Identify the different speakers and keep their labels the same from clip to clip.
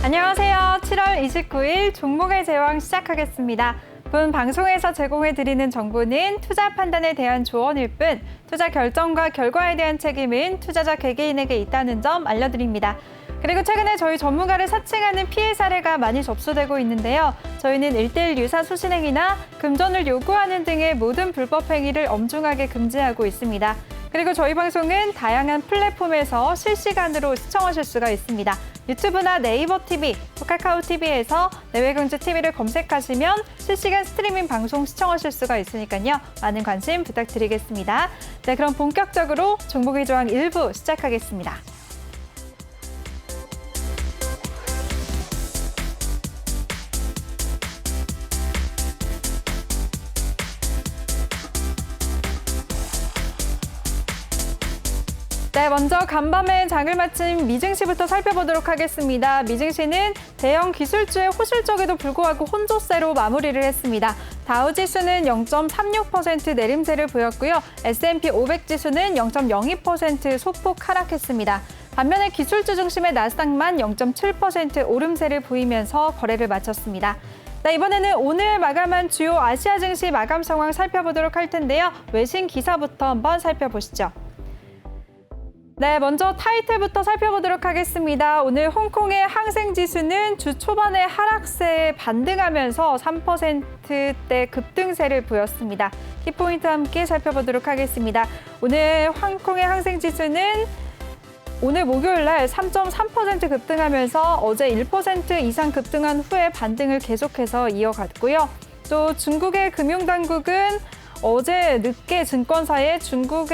Speaker 1: 안녕하세요. 7월 29일 종목의 제왕 시작하겠습니다. 본 방송에서 제공해드리는 정보는 투자 판단에 대한 조언일 뿐 투자 결정과 결과에 대한 책임은 투자자 개개인에게 있다는 점 알려드립니다. 그리고 최근에 저희 전문가를 사칭하는 피해 사례가 많이 접수되고 있는데요. 저희는 1:1 유사 수신행위나 금전을 요구하는 등의 모든 불법 행위를 엄중하게 금지하고 있습니다. 그리고 저희 방송은 다양한 플랫폼에서 실시간으로 시청하실 수가 있습니다. 유튜브나 네이버 TV, 카카오 TV에서 내외경제 TV를 검색하시면 실시간 스트리밍 방송 시청하실 수가 있으니까요. 많은 관심 부탁드리겠습니다. 네, 그럼 본격적으로 종목의 조항 1부 시작하겠습니다. 네, 먼저 간밤에 장을 마친 미증시부터 살펴보도록 하겠습니다. 미증시는 대형 기술주의 호실적에도 불구하고 혼조세로 마무리를 했습니다. 다우지수는 0.36% 내림세를 보였고요. S&P 500 지수는 0.02% 소폭 하락했습니다. 반면에 기술주 중심의 나스닥만 0.7% 오름세를 보이면서 거래를 마쳤습니다. 네, 이번에는 오늘 마감한 주요 아시아 증시 마감 상황 살펴보도록 할 텐데요. 외신 기사부터 한번 살펴보시죠. 네, 먼저 타이틀부터 살펴보도록 하겠습니다. 오늘 홍콩의 항생지수는 주 초반에 하락세에 반등하면서 3%대 급등세를 보였습니다. 키포인트 함께 살펴보도록 하겠습니다. 오늘 홍콩의 항생지수는 오늘 목요일 날 3.3% 급등하면서 어제 1% 이상 급등한 후에 반등을 계속해서 이어갔고요. 또 중국의 금융당국은 어제 늦게 증권사에 중국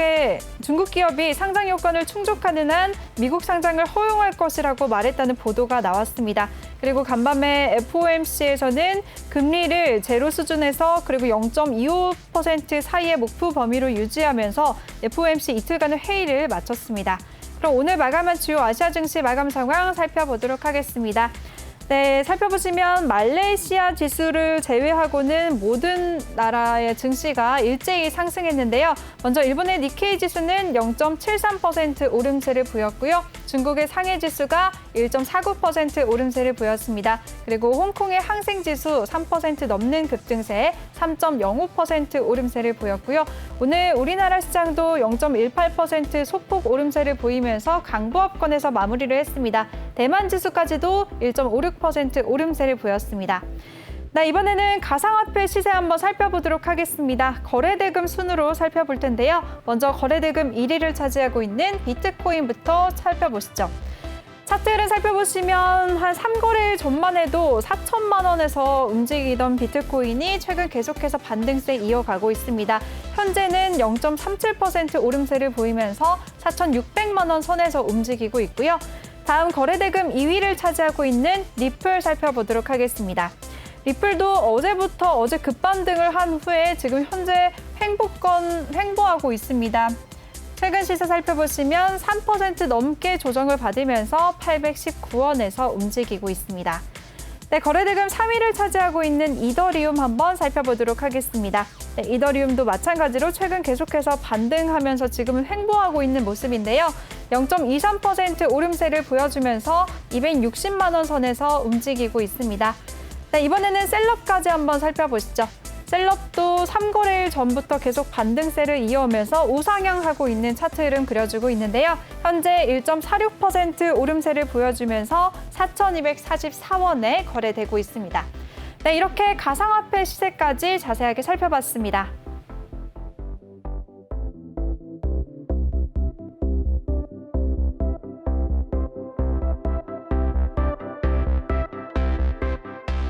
Speaker 1: 기업이 상장 요건을 충족하는 한 미국 상장을 허용할 것이라고 말했다는 보도가 나왔습니다. 그리고 간밤에 FOMC에서는 금리를 제로 수준에서 그리고 0.25% 사이의 목표 범위로 유지하면서 FOMC 이틀간의 회의를 마쳤습니다. 그럼 오늘 마감한 주요 아시아 증시 마감 상황 살펴보도록 하겠습니다. 네, 살펴보시면 말레이시아 지수를 제외하고는 모든 나라의 증시가 일제히 상승했는데요. 먼저 일본의 니케이 지수는 0.73% 오름세를 보였고요. 중국의 상해 지수가 1.49% 오름세를 보였습니다. 그리고 홍콩의 항생 지수 3% 넘는 급등세에 3.05% 오름세를 보였고요. 오늘 우리나라 시장도 0.18% 소폭 오름세를 보이면서 강보합권에서 마무리를 했습니다. 대만 지수까지도 1.56% 오름세를 보였습니다. 네, 이번에는 가상화폐 시세 한번 살펴보도록 하겠습니다. 거래대금 순으로 살펴볼 텐데요. 먼저 거래대금 1위를 차지하고 있는 비트코인부터 살펴보시죠. 차트를 살펴보시면 한 3거래일 전만 해도 4천만 원에서 움직이던 비트코인이 최근 계속해서 반등세 이어가고 있습니다. 현재는 0.37% 오름세를 보이면서 4,600만 원 선에서 움직이고 있고요. 다음 거래대금 2위를 차지하고 있는 리플 살펴보도록 하겠습니다. 리플도 어제 급반등을 한 후에 지금 현재 횡보하고 있습니다. 최근 시세 살펴보시면 3% 넘게 조정을 받으면서 819원에서 움직이고 있습니다. 네, 거래대금 3위를 차지하고 있는 이더리움 한번 살펴보도록 하겠습니다. 네, 이더리움도 마찬가지로 최근 계속해서 반등하면서 지금은 횡보하고 있는 모습인데요. 0.23% 오름세를 보여주면서 260만 원 선에서 움직이고 있습니다. 네, 이번에는 셀럽까지 한번 살펴보시죠. 셀럽도 3거래일 전부터 계속 반등세를 이어오면서 우상향하고 있는 차트 흐름 그려주고 있는데요. 현재 1.46% 오름세를 보여주면서 4,244원에 거래되고 있습니다. 네, 이렇게 가상화폐 시세까지 자세하게 살펴봤습니다.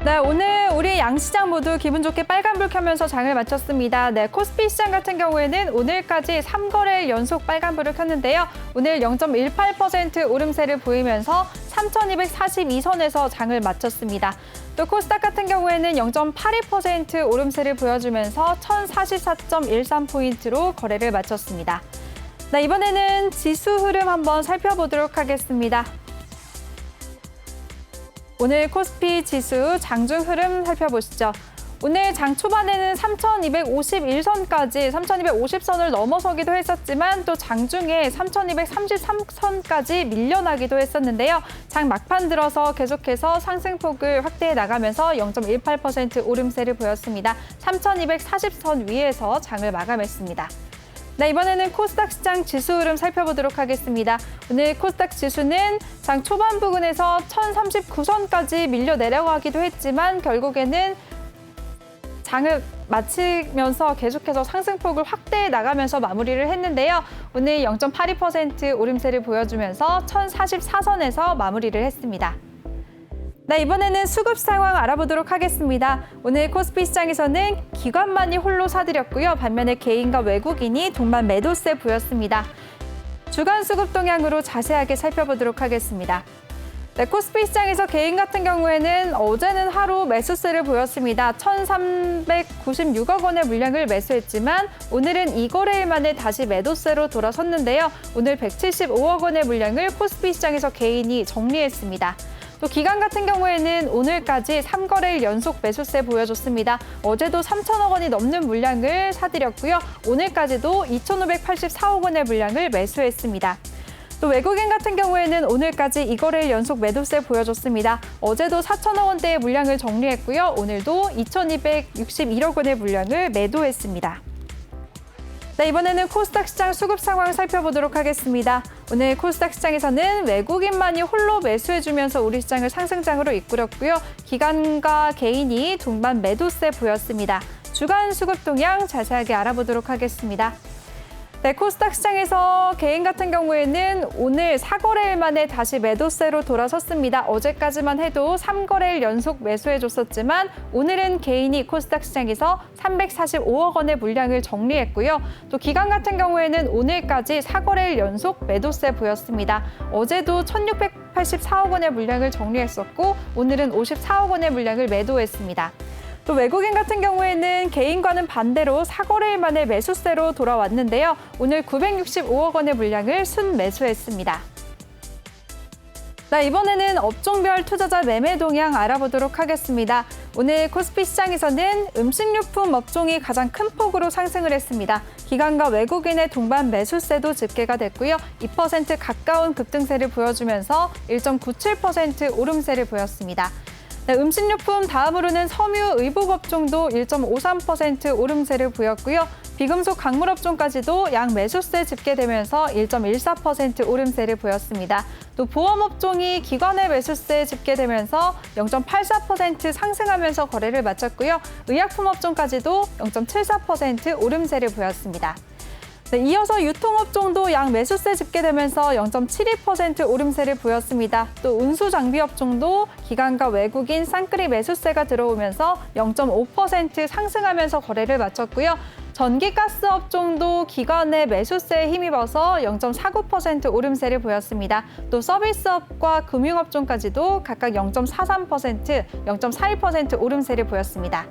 Speaker 1: 네, 오늘 우리 양시장 모두 기분 좋게 빨간불 켜면서 장을 마쳤습니다. 네, 코스피 시장 같은 경우에는 오늘까지 3거래일 연속 빨간불을 켰는데요. 오늘 0.18% 오름세를 보이면서 3,242선에서 장을 마쳤습니다. 또 코스닥 같은 경우에는 0.82% 오름세를 보여주면서 1,044.13포인트로 거래를 마쳤습니다. 네, 이번에는 지수 흐름 한번 살펴보도록 하겠습니다. 오늘 코스피 지수 장중 흐름 살펴보시죠. 오늘 장 초반에는 3,251선까지 3,250선을 넘어서기도 했었지만 또 장중에 3,233선까지 밀려나기도 했었는데요. 장 막판 들어서 계속해서 상승폭을 확대해 나가면서 0.18% 오름세를 보였습니다. 3,240선 위에서 장을 마감했습니다. 네, 이번에는 코스닥 시장 지수 흐름 살펴보도록 하겠습니다. 오늘 코스닥 지수는 장 초반 부근에서 1,039선까지 밀려 내려가기도 했지만 결국에는 장을 마치면서 계속해서 상승폭을 확대해 나가면서 마무리를 했는데요. 오늘 0.82% 오름세를 보여주면서 1,044선에서 마무리를 했습니다. 네, 이번에는 수급 상황 알아보도록 하겠습니다. 오늘 코스피 시장에서는 기관만이 홀로 사들였고요. 반면에 개인과 외국인이 동반 매도세 보였습니다. 주간 수급 동향으로 자세하게 살펴보도록 하겠습니다. 네, 코스피 시장에서 개인 같은 경우에는 어제는 하루 매수세를 보였습니다. 1,396억 원의 물량을 매수했지만 오늘은 2거래일 만에 다시 매도세로 돌아섰는데요. 오늘 175억 원의 물량을 코스피 시장에서 개인이 정리했습니다. 또 기관 같은 경우에는 오늘까지 3거래일 연속 매수세 보여줬습니다. 어제도 3천억 원이 넘는 물량을 사들였고요. 오늘까지도 2,584억 원의 물량을 매수했습니다. 또 외국인 같은 경우에는 오늘까지 2거래일 연속 매도세 보여줬습니다. 어제도 4천억 원대의 물량을 정리했고요. 오늘도 2,261억 원의 물량을 매도했습니다. 네, 이번에는 코스닥 시장 수급 상황 살펴보도록 하겠습니다. 오늘 코스닥 시장에서는 외국인만이 홀로 매수해주면서 우리 시장을 상승장으로 이끌었고요. 기관과 개인이 동반 매도세 보였습니다. 주간 수급 동향 자세하게 알아보도록 하겠습니다. 네, 코스닥 시장에서 개인 같은 경우에는 오늘 4거래일 만에 다시 매도세로 돌아섰습니다. 어제까지만 해도 3거래일 연속 매수해줬었지만 오늘은 개인이 코스닥 시장에서 345억 원의 물량을 정리했고요. 또 기관 같은 경우에는 오늘까지 4거래일 연속 매도세 보였습니다. 어제도 1,684억 원의 물량을 정리했었고 오늘은 54억 원의 물량을 매도했습니다. 또 외국인 같은 경우에는 개인과는 반대로 4거래일 만에 매수세로 돌아왔는데요. 오늘 965억 원의 물량을 순매수했습니다. 네, 이번에는 업종별 투자자 매매 동향 알아보도록 하겠습니다. 오늘 코스피 시장에서는 음식료품 업종이 가장 큰 폭으로 상승을 했습니다. 기관과 외국인의 동반 매수세도 집계가 됐고요. 2% 가까운 급등세를 보여주면서 1.97% 오름세를 보였습니다. 네, 음식료품 다음으로는 섬유 의복업종도 1.53% 오름세를 보였고요. 비금속 광물업종까지도 양 매수세 집계되면서 1.14% 오름세를 보였습니다. 또 보험업종이 기관의 매수세 집계되면서 0.84% 상승하면서 거래를 마쳤고요. 의약품업종까지도 0.74% 오름세를 보였습니다. 네, 이어서 유통업종도 양 매수세 집계되면서 0.72% 오름세를 보였습니다. 또 운수장비업종도 기관과 외국인 쌍끌이 매수세가 들어오면서 0.5% 상승하면서 거래를 마쳤고요. 전기가스 업종도 기관의 매수세에 힘입어서 0.49% 오름세를 보였습니다. 또 서비스업과 금융업종까지도 각각 0.43%, 0.41% 오름세를 보였습니다.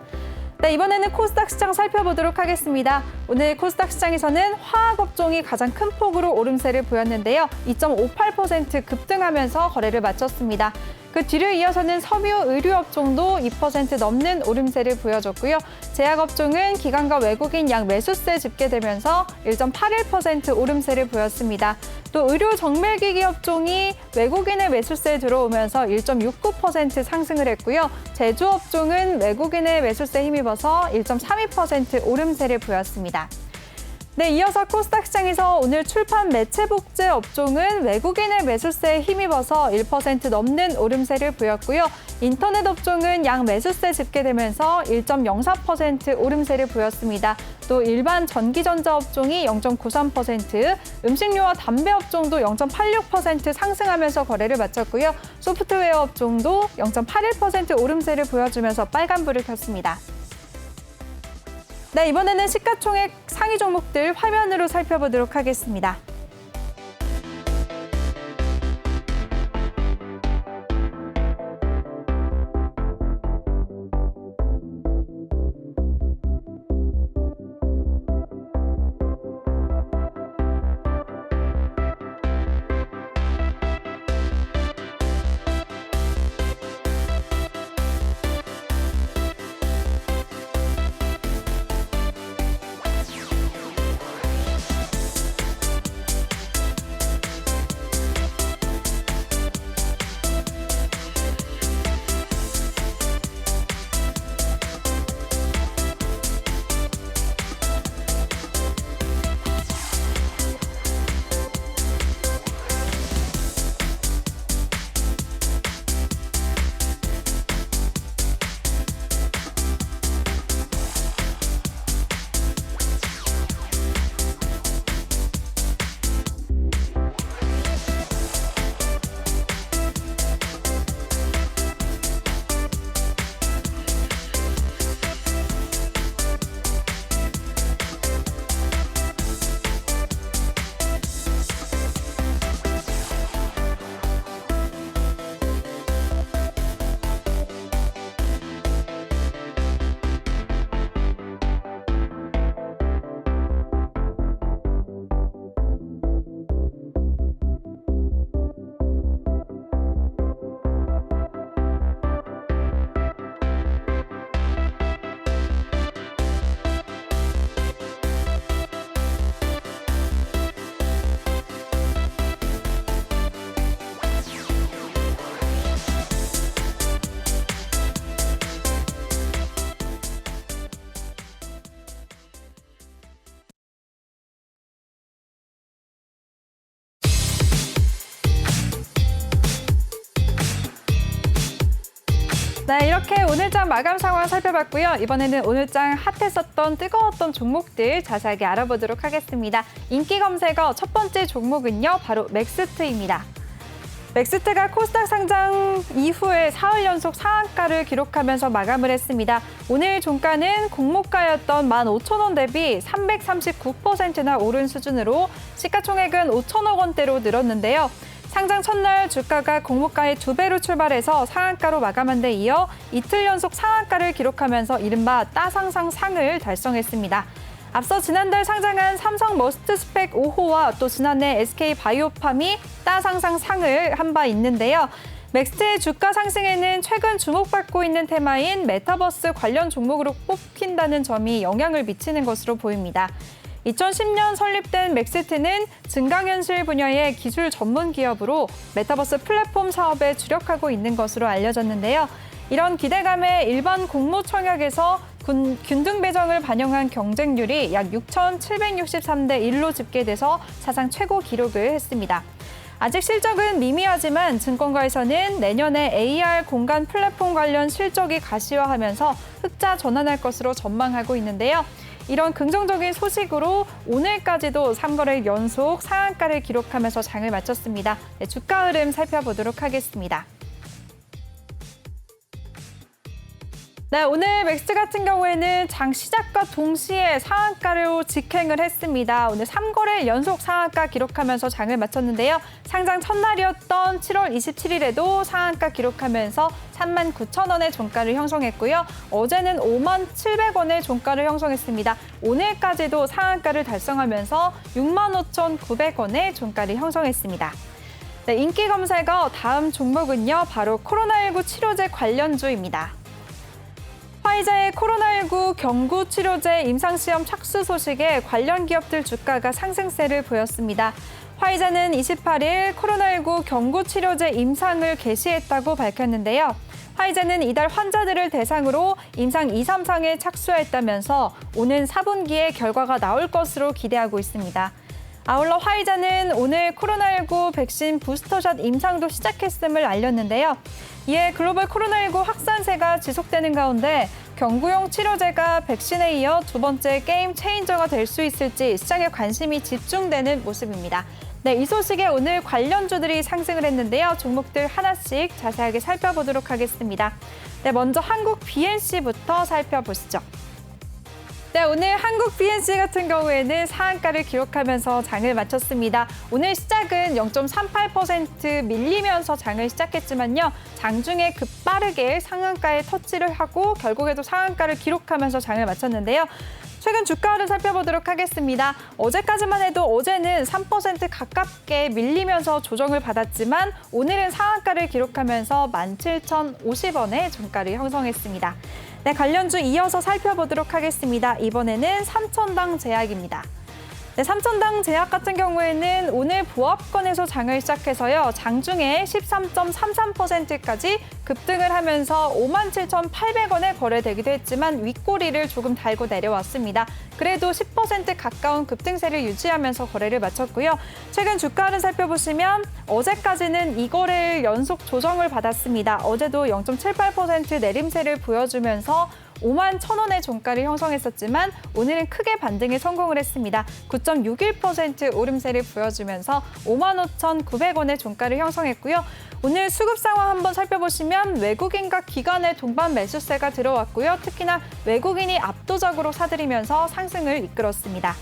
Speaker 1: 네, 이번에는 코스닥 시장 살펴보도록 하겠습니다. 오늘 코스닥 시장에서는 화학업종이 가장 큰 폭으로 오름세를 보였는데요. 2.58% 급등하면서 거래를 마쳤습니다. 그 뒤를 이어서는 섬유 의류업종도 2% 넘는 오름세를 보여줬고요. 제약업종은 기관과 외국인 양 매수세 집계되면서 1.81% 오름세를 보였습니다. 또 의료 정밀기기 업종이 외국인의 매수세에 들어오면서 1.69% 상승을 했고요. 제조업종은 외국인의 매수세에 힘입어서 1.32% 오름세를 보였습니다. 네, 이어서 코스닥 시장에서 오늘 출판 매체 복제 업종은 외국인의 매수세에 힘입어서 1% 넘는 오름세를 보였고요. 인터넷 업종은 양 매수세 집계되면서 1.04% 오름세를 보였습니다. 또 일반 전기전자 업종이 0.93%, 음식료와 담배 업종도 0.86% 상승하면서 거래를 마쳤고요. 소프트웨어 업종도 0.81% 오름세를 보여주면서 빨간불을 켰습니다. 네, 이번에는 시가총액 상위 종목들 화면으로 살펴보도록 하겠습니다. 네, 이렇게 오늘장 마감 상황 살펴봤고요. 이번에는 오늘장 핫했었던 뜨거웠던 종목들 자세하게 알아보도록 하겠습니다. 인기 검색어 첫 번째 종목은요, 바로 맥스트입니다. 맥스트가 코스닥 상장 이후에 사흘 연속 상한가를 기록하면서 마감을 했습니다. 오늘 종가는 공모가였던 15,000원 대비 339%나 오른 수준으로 시가총액은 5천억 원대로 늘었는데요. 상장 첫날 주가가 공모가의 2배로 출발해서 상한가로 마감한 데 이어 이틀 연속 상한가를 기록하면서 이른바 따상상상을 달성했습니다. 앞서 지난달 상장한 삼성 머스트스펙 5호와 또 지난해 SK바이오팜이 따상상상을 한 바 있는데요. 맥스트의 주가 상승에는 최근 주목받고 있는 테마인 메타버스 관련 종목으로 뽑힌다는 점이 영향을 미치는 것으로 보입니다. 2010년 설립된 맥스트는 증강현실 분야의 기술 전문 기업으로 메타버스 플랫폼 사업에 주력하고 있는 것으로 알려졌는데요. 이런 기대감에 일반 공모 청약에서 균등 배정을 반영한 경쟁률이 약 6,763대 1로 집계돼서 사상 최고 기록을 했습니다. 아직 실적은 미미하지만 증권가에서는 내년에 AR 공간 플랫폼 관련 실적이 가시화하면서 흑자 전환할 것으로 전망하고 있는데요. 이런 긍정적인 소식으로 오늘까지도 3거래일 연속 상한가를 기록하면서 장을 마쳤습니다. 네, 주가 흐름 살펴보도록 하겠습니다. 네, 오늘 맥스 같은 경우에는 장 시작과 동시에 상한가로 직행을 했습니다. 오늘 3거래일 연속 상한가 기록하면서 장을 마쳤는데요. 상장 첫날이었던 7월 27일에도 상한가 기록하면서 39,000원의 종가를 형성했고요. 어제는 57,700원의 종가를 형성했습니다. 오늘까지도 상한가를 달성하면서 65,900원의 종가를 형성했습니다. 네, 인기 검색어 다음 종목은요, 바로 코로나19 치료제 관련주입니다. 화이자의 코로나19 경구 치료제 임상시험 착수 소식에 관련 기업들 주가가 상승세를 보였습니다. 화이자는 28일 코로나19 경구 치료제 임상을 개시했다고 밝혔는데요. 화이자는 이달 환자들을 대상으로 임상 2, 3상에 착수했다면서 오는 4분기에 결과가 나올 것으로 기대하고 있습니다. 아울러 화이자는 오늘 코로나19 백신 부스터샷 임상도 시작했음을 알렸는데요. 이에 글로벌 코로나19 확산세가 지속되는 가운데 경구용 치료제가 백신에 이어 두 번째 게임 체인저가 될 수 있을지 시장에 관심이 집중되는 모습입니다. 네, 이 소식에 오늘 관련주들이 상승을 했는데요. 종목들 하나씩 자세하게 살펴보도록 하겠습니다. 네, 먼저 한국 BNC부터 살펴보시죠. 네, 오늘 한국 BNC 같은 경우에는 상한가를 기록하면서 장을 마쳤습니다. 오늘 시작은 0.38% 밀리면서 장을 시작했지만요. 장중에 빠르게 상한가에 터치를 하고 결국에도 상한가를 기록하면서 장을 마쳤는데요. 최근 주가를 살펴보도록 하겠습니다. 어제까지만 해도 어제는 3% 가깝게 밀리면서 조정을 받았지만 오늘은 상한가를 기록하면서 17,050원의 종가를 형성했습니다. 네, 관련주 이어서 살펴보도록 하겠습니다. 이번에는 삼천당 제약입니다. 네, 삼천당 제약 같은 경우에는 오늘 보합권에서 장을 시작해서요. 장중에 13.33%까지 급등을 하면서 57,800원에 거래되기도 했지만 윗꼬리를 조금 달고 내려왔습니다. 그래도 10% 가까운 급등세를 유지하면서 거래를 마쳤고요. 최근 주가를 살펴보시면 어제까지는 2거래일 연속 조정을 받았습니다. 어제도 0.78% 내림세를 보여주면서 51,000원의 종가를 형성했었지만 오늘은 크게 반등에 성공을 했습니다. 9.61% 오름세를 보여주면서 55,900원의 종가를 형성했고요. 오늘 수급 상황 한번 살펴보시면 외국인과 기관의 동반 매수세가 들어왔고요. 특히나 외국인이 압도적으로 사들이면서 상승을 이끌었습니다.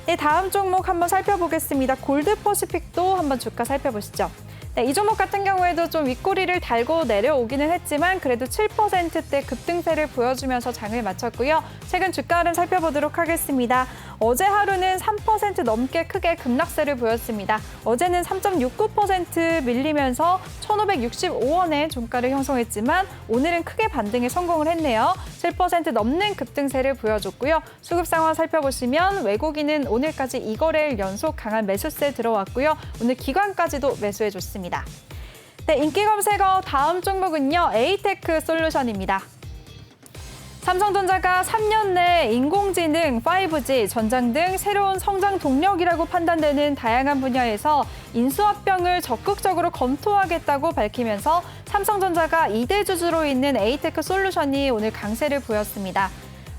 Speaker 1: 네, 다음 종목 한번 살펴보겠습니다. 골드퍼시픽도 한번 주가 살펴보시죠. 네, 이 종목 같은 경우에도 좀 윗꼬리를 달고 내려오기는 했지만 그래도 7%대 급등세를 보여주면서 장을 마쳤고요. 최근 주가 흐름 살펴보도록 하겠습니다. 어제 하루는 3% 넘게 크게 급락세를 보였습니다. 어제는 3.69% 밀리면서 1,565원의 종가를 형성했지만 오늘은 크게 반등에 성공을 했네요. 7% 넘는 급등세를 보여줬고요. 수급 상황 살펴보시면 외국인은 오늘까지 2거래일 연속 강한 매수세 들어왔고요. 오늘 기관까지도 매수해줬습니다. 네, 인기 검색어 다음 종목은요. 에이테크 솔루션입니다. 삼성전자가 3년 내 인공지능, 5G, 전장 등 새로운 성장 동력이라고 판단되는 다양한 분야에서 인수합병을 적극적으로 검토하겠다고 밝히면서 삼성전자가 2대 주주로 있는 에이테크솔루션이 오늘 강세를 보였습니다.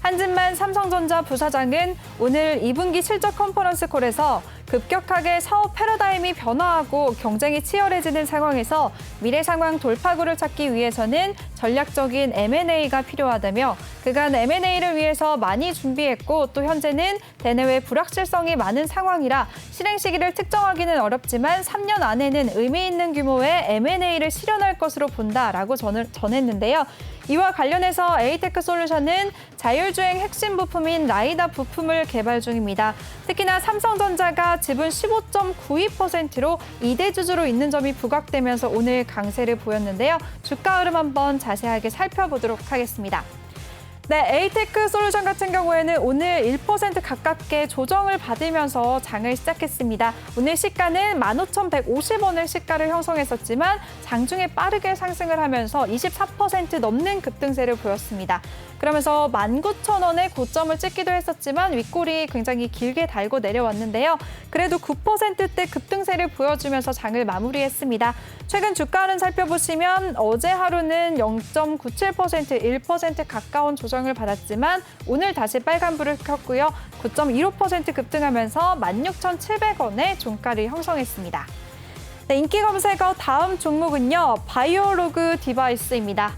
Speaker 1: 한진만 삼성전자 부사장은 오늘 2분기 실적 컨퍼런스 콜에서 급격하게 사업 패러다임이 변화하고 경쟁이 치열해지는 상황에서 미래 상황 돌파구를 찾기 위해서는 전략적인 M&A가 필요하다며 그간 M&A를 위해서 많이 준비했고 또 현재는 대내외 불확실성이 많은 상황이라 실행 시기를 특정하기는 어렵지만 3년 안에는 의미 있는 규모의 M&A를 실현할 것으로 본다라고 전했는데요. 이와 관련해서 에이테크솔루션은 자율주행 핵심 부품인 라이다 부품을 개발 중입니다. 특히나 삼성전자가 지분 15.92%로 2대 주주로 있는 점이 부각되면서 오늘 강세를 보였는데요. 주가 흐름 한번 자세하게 살펴보도록 하겠습니다. 네, 에이테크솔루션 같은 경우에는 오늘 1% 가깝게 조정을 받으면서 장을 시작했습니다. 오늘 시가는 15,150원을 시가를 형성했었지만 장중에 빠르게 상승을 하면서 24% 넘는 급등세를 보였습니다. 그러면서 19,000원의 고점을 찍기도 했었지만 윗골이 굉장히 길게 달고 내려왔는데요. 그래도 9%대 급등세를 보여주면서 장을 마무리했습니다. 최근 주가 흐름 살펴보시면 어제 하루는 0.97%, 1% 가까운 조정을 받았지만 오늘 다시 빨간불을 켰고요. 9.15% 급등하면서 16,700원의 종가를 형성했습니다. 네, 인기 검색어 다음 종목은요. 바이오로그 디바이스입니다.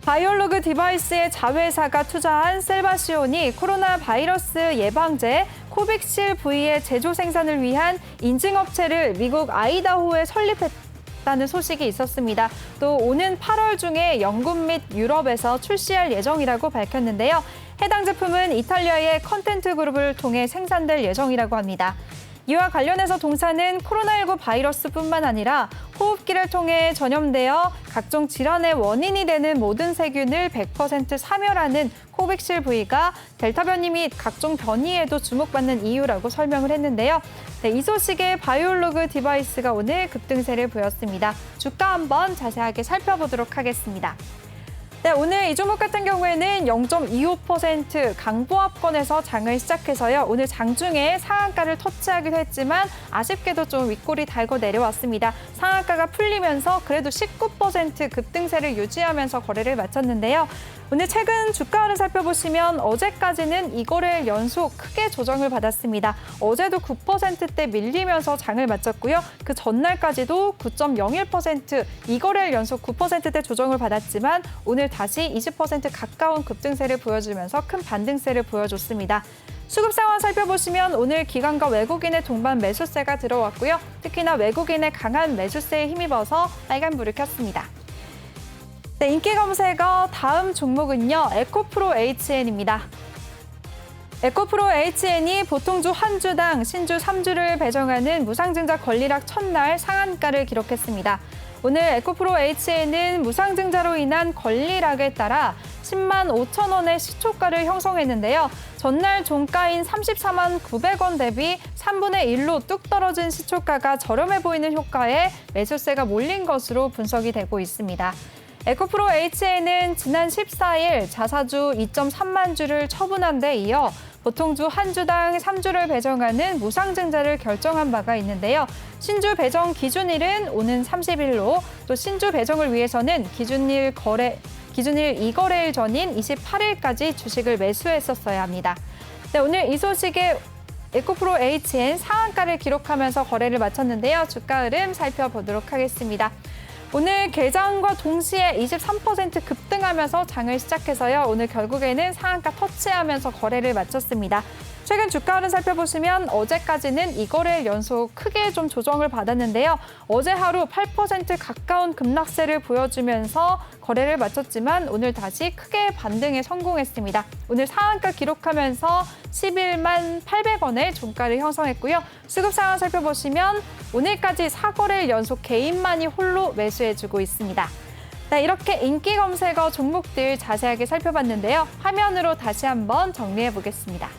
Speaker 1: 바이오로그 디바이스의 자회사가 투자한 셀바시온이 코로나 바이러스 예방제 코빅실 V의 제조 생산을 위한 인증업체를 미국 아이다호에 설립했다는 소식이 있었습니다. 또 오는 8월 중에 영국 및 유럽에서 출시할 예정이라고 밝혔는데요. 해당 제품은 이탈리아의 컨텐트 그룹을 통해 생산될 예정이라고 합니다. 이와 관련해서 동사는 코로나19 바이러스뿐만 아니라 호흡기를 통해 전염되어 각종 질환의 원인이 되는 모든 세균을 100% 사멸하는 코빅실 V가 델타 변이 및 각종 변이에도 주목받는 이유라고 설명을 했는데요. 네, 이 소식에 바이오로그 디바이스가 오늘 급등세를 보였습니다. 주가 한번 자세하게 살펴보도록 하겠습니다. 네, 오늘 이 종목 같은 경우에는 0.25% 강보합권에서 장을 시작해서요. 오늘 장중에 상한가를 터치하기도 했지만 아쉽게도 좀 윗골이 달고 내려왔습니다. 상한가가 풀리면서 그래도 19% 급등세를 유지하면서 거래를 마쳤는데요. 오늘 최근 주가 흐름 살펴보시면 어제까지는 2거래일 연속 크게 조정을 받았습니다. 어제도 9%대 밀리면서 장을 마쳤고요. 그 전날까지도 9.01% 2거래일 연속 9%대 조정을 받았지만 오늘 다시 20% 가까운 급등세를 보여주면서 큰 반등세를 보여줬습니다. 수급 상황 살펴보시면 오늘 기관과 외국인의 동반 매수세가 들어왔고요. 특히나 외국인의 강한 매수세에 힘입어서 빨간불을 켰습니다. 네, 인기 검색어 다음 종목은요. 에코프로 HN입니다. 에코프로 HN이 보통주 한 주당 신주 3주를 배정하는 무상증자 권리락 첫날 상한가를 기록했습니다. 오늘 에코프로 HN은 무상증자로 인한 권리락에 따라 10만 5천 원의 시초가를 형성했는데요. 전날 종가인 34만 900원 대비 3분의 1로 뚝 떨어진 시초가가 저렴해 보이는 효과에 매수세가 몰린 것으로 분석이 되고 있습니다. 에코프로 HN은 지난 14일 자사주 2.3만 주를 처분한 데 이어 보통주 한 주당 3주를 배정하는 무상증자를 결정한 바가 있는데요. 신주 배정 기준일은 오는 30일로 또 신주 배정을 위해서는 기준일 2거래일 전인 28일까지 주식을 매수했었어야 합니다. 네, 오늘 이 소식에 에코프로 HN 상한가를 기록하면서 거래를 마쳤는데요. 주가 흐름 살펴보도록 하겠습니다. 오늘 개장과 동시에 23% 급등하면서 장을 시작해서요. 오늘 결국에는 상한가 터치하면서 거래를 마쳤습니다. 최근 주가 흐름 살펴보시면 어제까지는 2거래일 연속 크게 좀 조정을 받았는데요. 어제 하루 8% 가까운 급락세를 보여주면서 거래를 마쳤지만 오늘 다시 크게 반등에 성공했습니다. 오늘 상한가 기록하면서 11만 800원의 종가를 형성했고요. 수급 상황 살펴보시면 오늘까지 4거래일 연속 개인만이 홀로 매수해주고 있습니다. 네, 이렇게 인기 검색어 종목들 자세하게 살펴봤는데요. 화면으로 다시 한번 정리해 보겠습니다.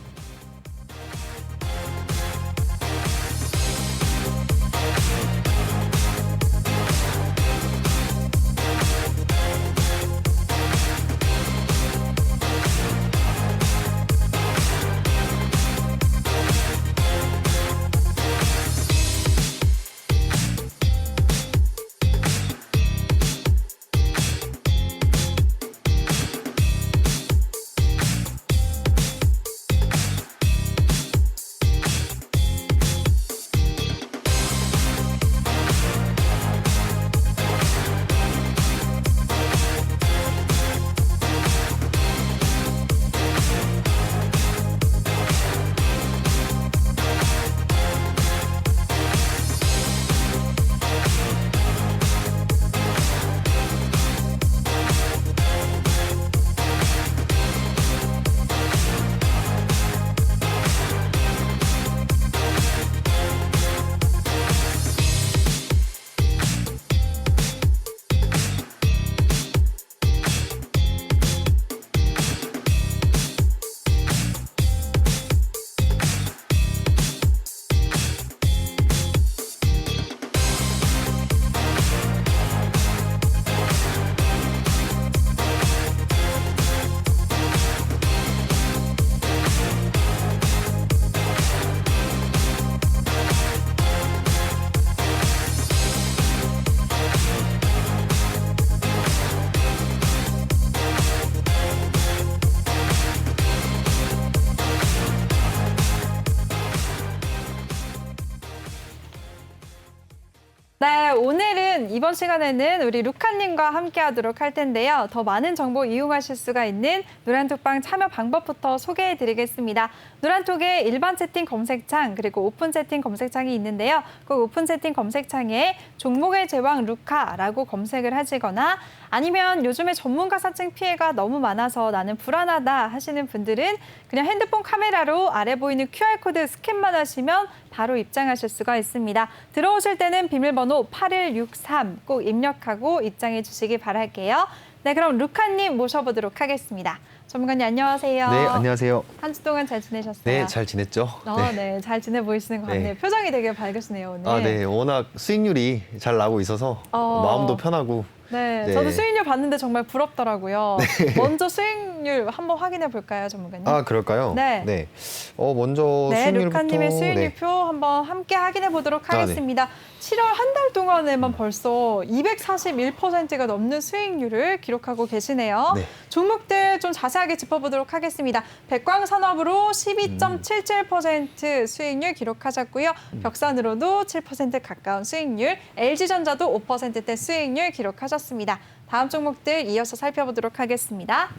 Speaker 1: 네, 오늘은 이번 시간에는 우리 루카님과 함께 하도록 할 텐데요. 더 많은 정보 이용하실 수가 있는 노란톡방 참여 방법부터 소개해 드리겠습니다. 노란톡에 일반 채팅 검색창 그리고 오픈 채팅 검색창이 있는데요. 그 오픈 채팅 검색창에 종목의 제왕 루카라고 검색을 하시거나 아니면 요즘에 전문가 사칭 피해가 너무 많아서 나는 불안하다 하시는 분들은 그냥 핸드폰 카메라로 아래 보이는 QR코드 스캔만 하시면 바로 입장하실 수가 있습니다. 들어오실 때는 비밀번호 8163 꼭 입력하고 입장해 주시기 바랄게요. 네, 그럼 루카님 모셔보도록 하겠습니다. 전문가님 안녕하세요.
Speaker 2: 네, 안녕하세요.
Speaker 1: 한 주 동안 잘 지내셨어요?
Speaker 2: 네, 잘 지냈죠?
Speaker 1: 네, 잘 지내 보이시는 것 같네요.
Speaker 2: 네.
Speaker 1: 표정이 되게 밝으시네요, 오늘.
Speaker 2: 아, 네, 워낙 수익률이 잘 나고 있어서 마음도 편하고.
Speaker 1: 네,
Speaker 2: 네.
Speaker 1: 저도 수익률 봤는데 정말 부럽더라고요. 먼저 수익률 한번 확인해 볼까요, 전문가님?
Speaker 2: 아, 그럴까요?
Speaker 1: 네.
Speaker 2: 네. 먼저
Speaker 1: 네,
Speaker 2: 수익률부터.
Speaker 1: 루카님의 수익률
Speaker 2: 네.
Speaker 1: 표 한번 함께 확인해 보도록
Speaker 2: 네.
Speaker 1: 하겠습니다. 7월 한 달 동안에만 벌써 241%가 넘는 수익률을 기록하고 계시네요.
Speaker 2: 네.
Speaker 1: 종목들 좀 자세하게 짚어보도록 하겠습니다. 백광산업으로 12.77% 수익률 기록하셨고요. 벽산으로도 7% 가까운 수익률, LG전자도 5%대 수익률 기록하셨습니다. 다음 종목들 이어서 살펴보도록 하겠습니다.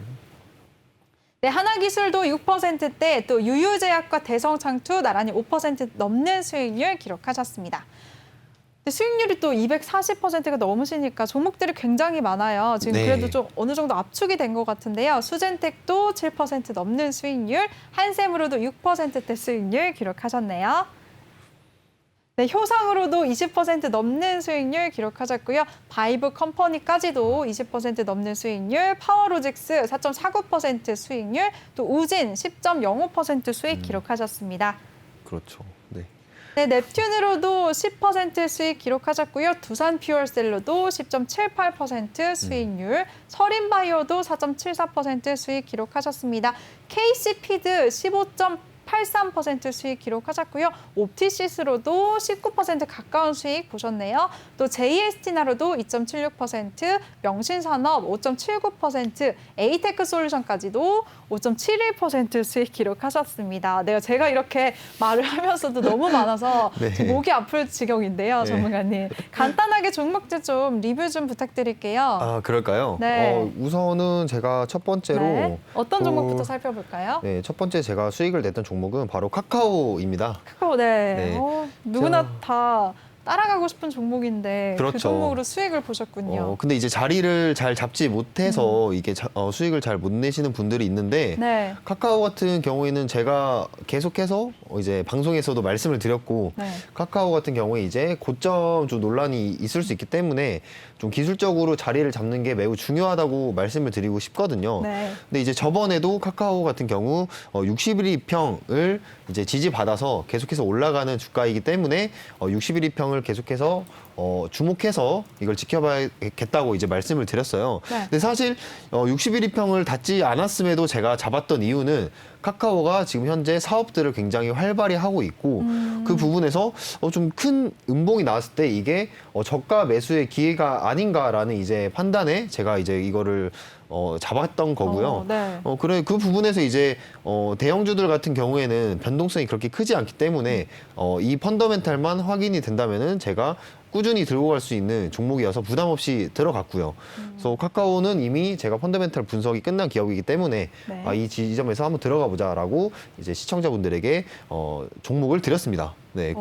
Speaker 1: 네, 하나기술도 6%대, 또 유유제약과 대성창투 나란히 5% 넘는 수익률 기록하셨습니다. 수익률이 또 240%가 넘으시니까 종목들이 굉장히 많아요. 지금
Speaker 2: 네.
Speaker 1: 그래도 좀 어느 정도 압축이 된 것 같은데요. 수젠텍도 7% 넘는 수익률, 한샘으로도 6%대 수익률 기록하셨네요. 네, 효상으로도 20% 넘는 수익률 기록하셨고요. 바이브 컴퍼니까지도 20% 넘는 수익률, 파워로직스 4.49% 수익률, 또 우진 10.05% 수익 기록하셨습니다.
Speaker 2: 그렇죠. 네.
Speaker 1: 네, 넵튠으로도 10% 수익 기록하셨고요. 두산 퓨얼셀로도 10.78% 수익률, 서린바이오도 4.74% 수익 기록하셨습니다. KC피드 15.83% 수익 기록하셨고요. 옵티시스로도 19% 가까운 수익 보셨네요. 또 JST나로도 2.76%, 명신산업 5.79%, 에이테크솔루션까지도 5.71% 수익 기록하셨습니다. 제가 이렇게 말을 하면서도 너무 많아서
Speaker 2: 네.
Speaker 1: 목이 아플 지경인데요,
Speaker 2: 네.
Speaker 1: 전문가님. 간단하게 종목들 좀 리뷰 좀 부탁드릴게요.
Speaker 2: 아, 그럴까요?
Speaker 1: 네.
Speaker 2: 우선은 제가 첫 번째로.
Speaker 1: 네. 어떤 종목부터 살펴볼까요?
Speaker 2: 네, 첫 번째 제가 수익을 냈던 종목은 바로 카카오입니다.
Speaker 1: 카카오, 네.
Speaker 2: 네.
Speaker 1: 누구나 다 따라가고 싶은 종목인데 그
Speaker 2: 그렇죠.
Speaker 1: 종목으로 수익을 보셨군요.
Speaker 2: 근데 이제 자리를 잘 잡지 못해서 이게 수익을 잘 못 내시는 분들이 있는데
Speaker 1: 네.
Speaker 2: 카카오 같은 경우에는 제가 계속해서 이제 방송에서도 말씀을 드렸고
Speaker 1: 네.
Speaker 2: 카카오 같은 경우에 이제 고점 좀 논란이 있을 수 있기 때문에 좀 기술적으로 자리를 잡는 게 매우 중요하다고 말씀을 드리고 싶거든요.
Speaker 1: 네.
Speaker 2: 근데 이제 저번에도 카카오 같은 경우 61일평을 이제 지지받아서 계속해서 올라가는 주가이기 때문에 61일평을 계속해서 주목해서 이걸 지켜봐야겠다고 이제 말씀을 드렸어요.
Speaker 1: 네.
Speaker 2: 근데 사실 61일평을 닿지 않았음에도 제가 잡았던 이유는 카카오가 지금 현재 사업들을 굉장히 활발히 하고 있고 그 부분에서 좀 큰 음봉이 나왔을 때 이게 저가 매수의 기회가 아닌가라는 이제 판단에 제가 이제 이거를 잡았던 거고요.
Speaker 1: 네.
Speaker 2: 그래 그 부분에서 이제 대형주들 같은 경우에는 변동성이 그렇게 크지 않기 때문에 이 펀더멘탈만 확인이 된다면은 제가 꾸준히 들고 갈 수 있는 종목이어서 부담 없이 들어갔고요. 그래서 카카오는 이미 제가 펀더멘탈 분석이 끝난 기업이기 때문에
Speaker 1: 네.
Speaker 2: 이 지점에서 한번 들어가 보자라고 이제 시청자분들에게 종목을 드렸습니다. 네.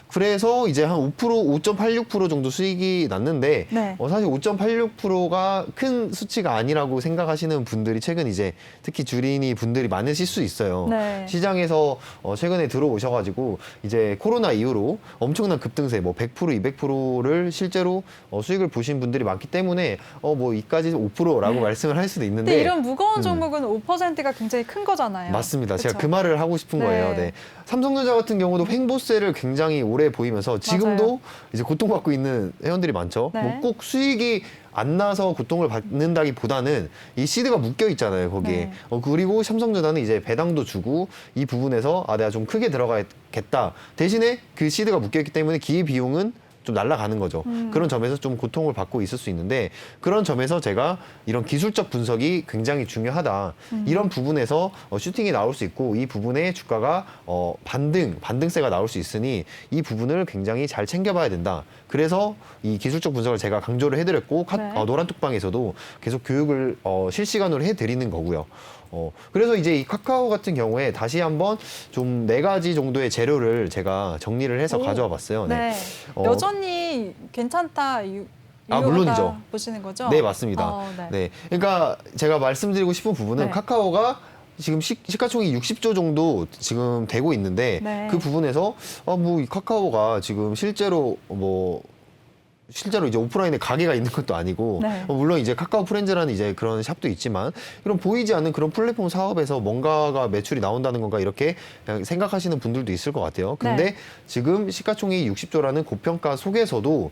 Speaker 2: 그래서 이제 한 5%, 5.86% 정도 수익이 났는데
Speaker 1: 네.
Speaker 2: 사실 5.86%가 큰 수치가 아니라고 생각하시는 분들이 최근 이제 특히 주린이 분들이 많으실 수 있어요.
Speaker 1: 네.
Speaker 2: 시장에서 최근에 들어오셔가지고 이제 코로나 이후로 엄청난 급등세, 뭐 100%, 200%를 실제로 수익을 보신 분들이 많기 때문에 뭐 이까지 5%라고 말씀을 할 수도 있는데
Speaker 1: 근데 이런 무거운 종목은 5%가 굉장히 큰 거잖아요.
Speaker 2: 맞습니다.
Speaker 1: 그쵸?
Speaker 2: 제가 그 말을 하고 싶은
Speaker 1: 네.
Speaker 2: 거예요. 네. 삼성전자 같은 경우도 횡보세를 굉장히 오래 보이면서 지금도
Speaker 1: 맞아요.
Speaker 2: 이제 고통받고 있는 회원들이 많죠.
Speaker 1: 네.
Speaker 2: 뭐 꼭 수익이 안 나서 고통을 받는다기보다는 이 시드가 묶여 있잖아요, 거기에.
Speaker 1: 네.
Speaker 2: 그리고 삼성전자는 이제 배당도 주고 이 부분에서 내가 좀 크게 들어가겠다. 대신에 그 시드가 묶여 있기 때문에 기회 비용은 좀 날아가는 거죠. 그런 점에서 좀 고통을 받고 있을 수 있는데 그런 점에서 제가 이런 기술적 분석이 굉장히 중요하다. 이런 부분에서 슈팅이 나올 수 있고 이 부분에 주가가 반등세가 나올 수 있으니 이 부분을 굉장히 잘 챙겨봐야 된다. 그래서 이 기술적 분석을 제가 강조를 해드렸고
Speaker 1: 네.
Speaker 2: 노란톡방에서도 계속 교육을 실시간으로 해드리는 거고요. 그래서 이제 이 카카오 같은 경우에 다시 한번 좀 4가지 정도의 재료를 제가 정리를 해서
Speaker 1: 오,
Speaker 2: 가져와 봤어요.
Speaker 1: 네.
Speaker 2: 어,
Speaker 1: 여전히 괜찮다.
Speaker 2: 물론이죠.
Speaker 1: 보시는 거죠?
Speaker 2: 네, 맞습니다.
Speaker 1: 네.
Speaker 2: 네. 그러니까 제가 말씀드리고 싶은 부분은
Speaker 1: 네.
Speaker 2: 카카오가 지금 시가총액 60조 정도 지금 되고 있는데
Speaker 1: 네.
Speaker 2: 그 부분에서 뭐 이 카카오가 지금 실제로 이제 오프라인에 가게가 있는 것도 아니고
Speaker 1: 네.
Speaker 2: 물론 이제 카카오 프렌즈라는 이제 그런 샵도 있지만 이런 보이지 않는 그런 플랫폼 사업에서 뭔가가 매출이 나온다는 건가 이렇게 그냥 생각하시는 분들도 있을 것 같아요. 근데
Speaker 1: 네.
Speaker 2: 지금 시가총액이 60조라는 고평가 속에서도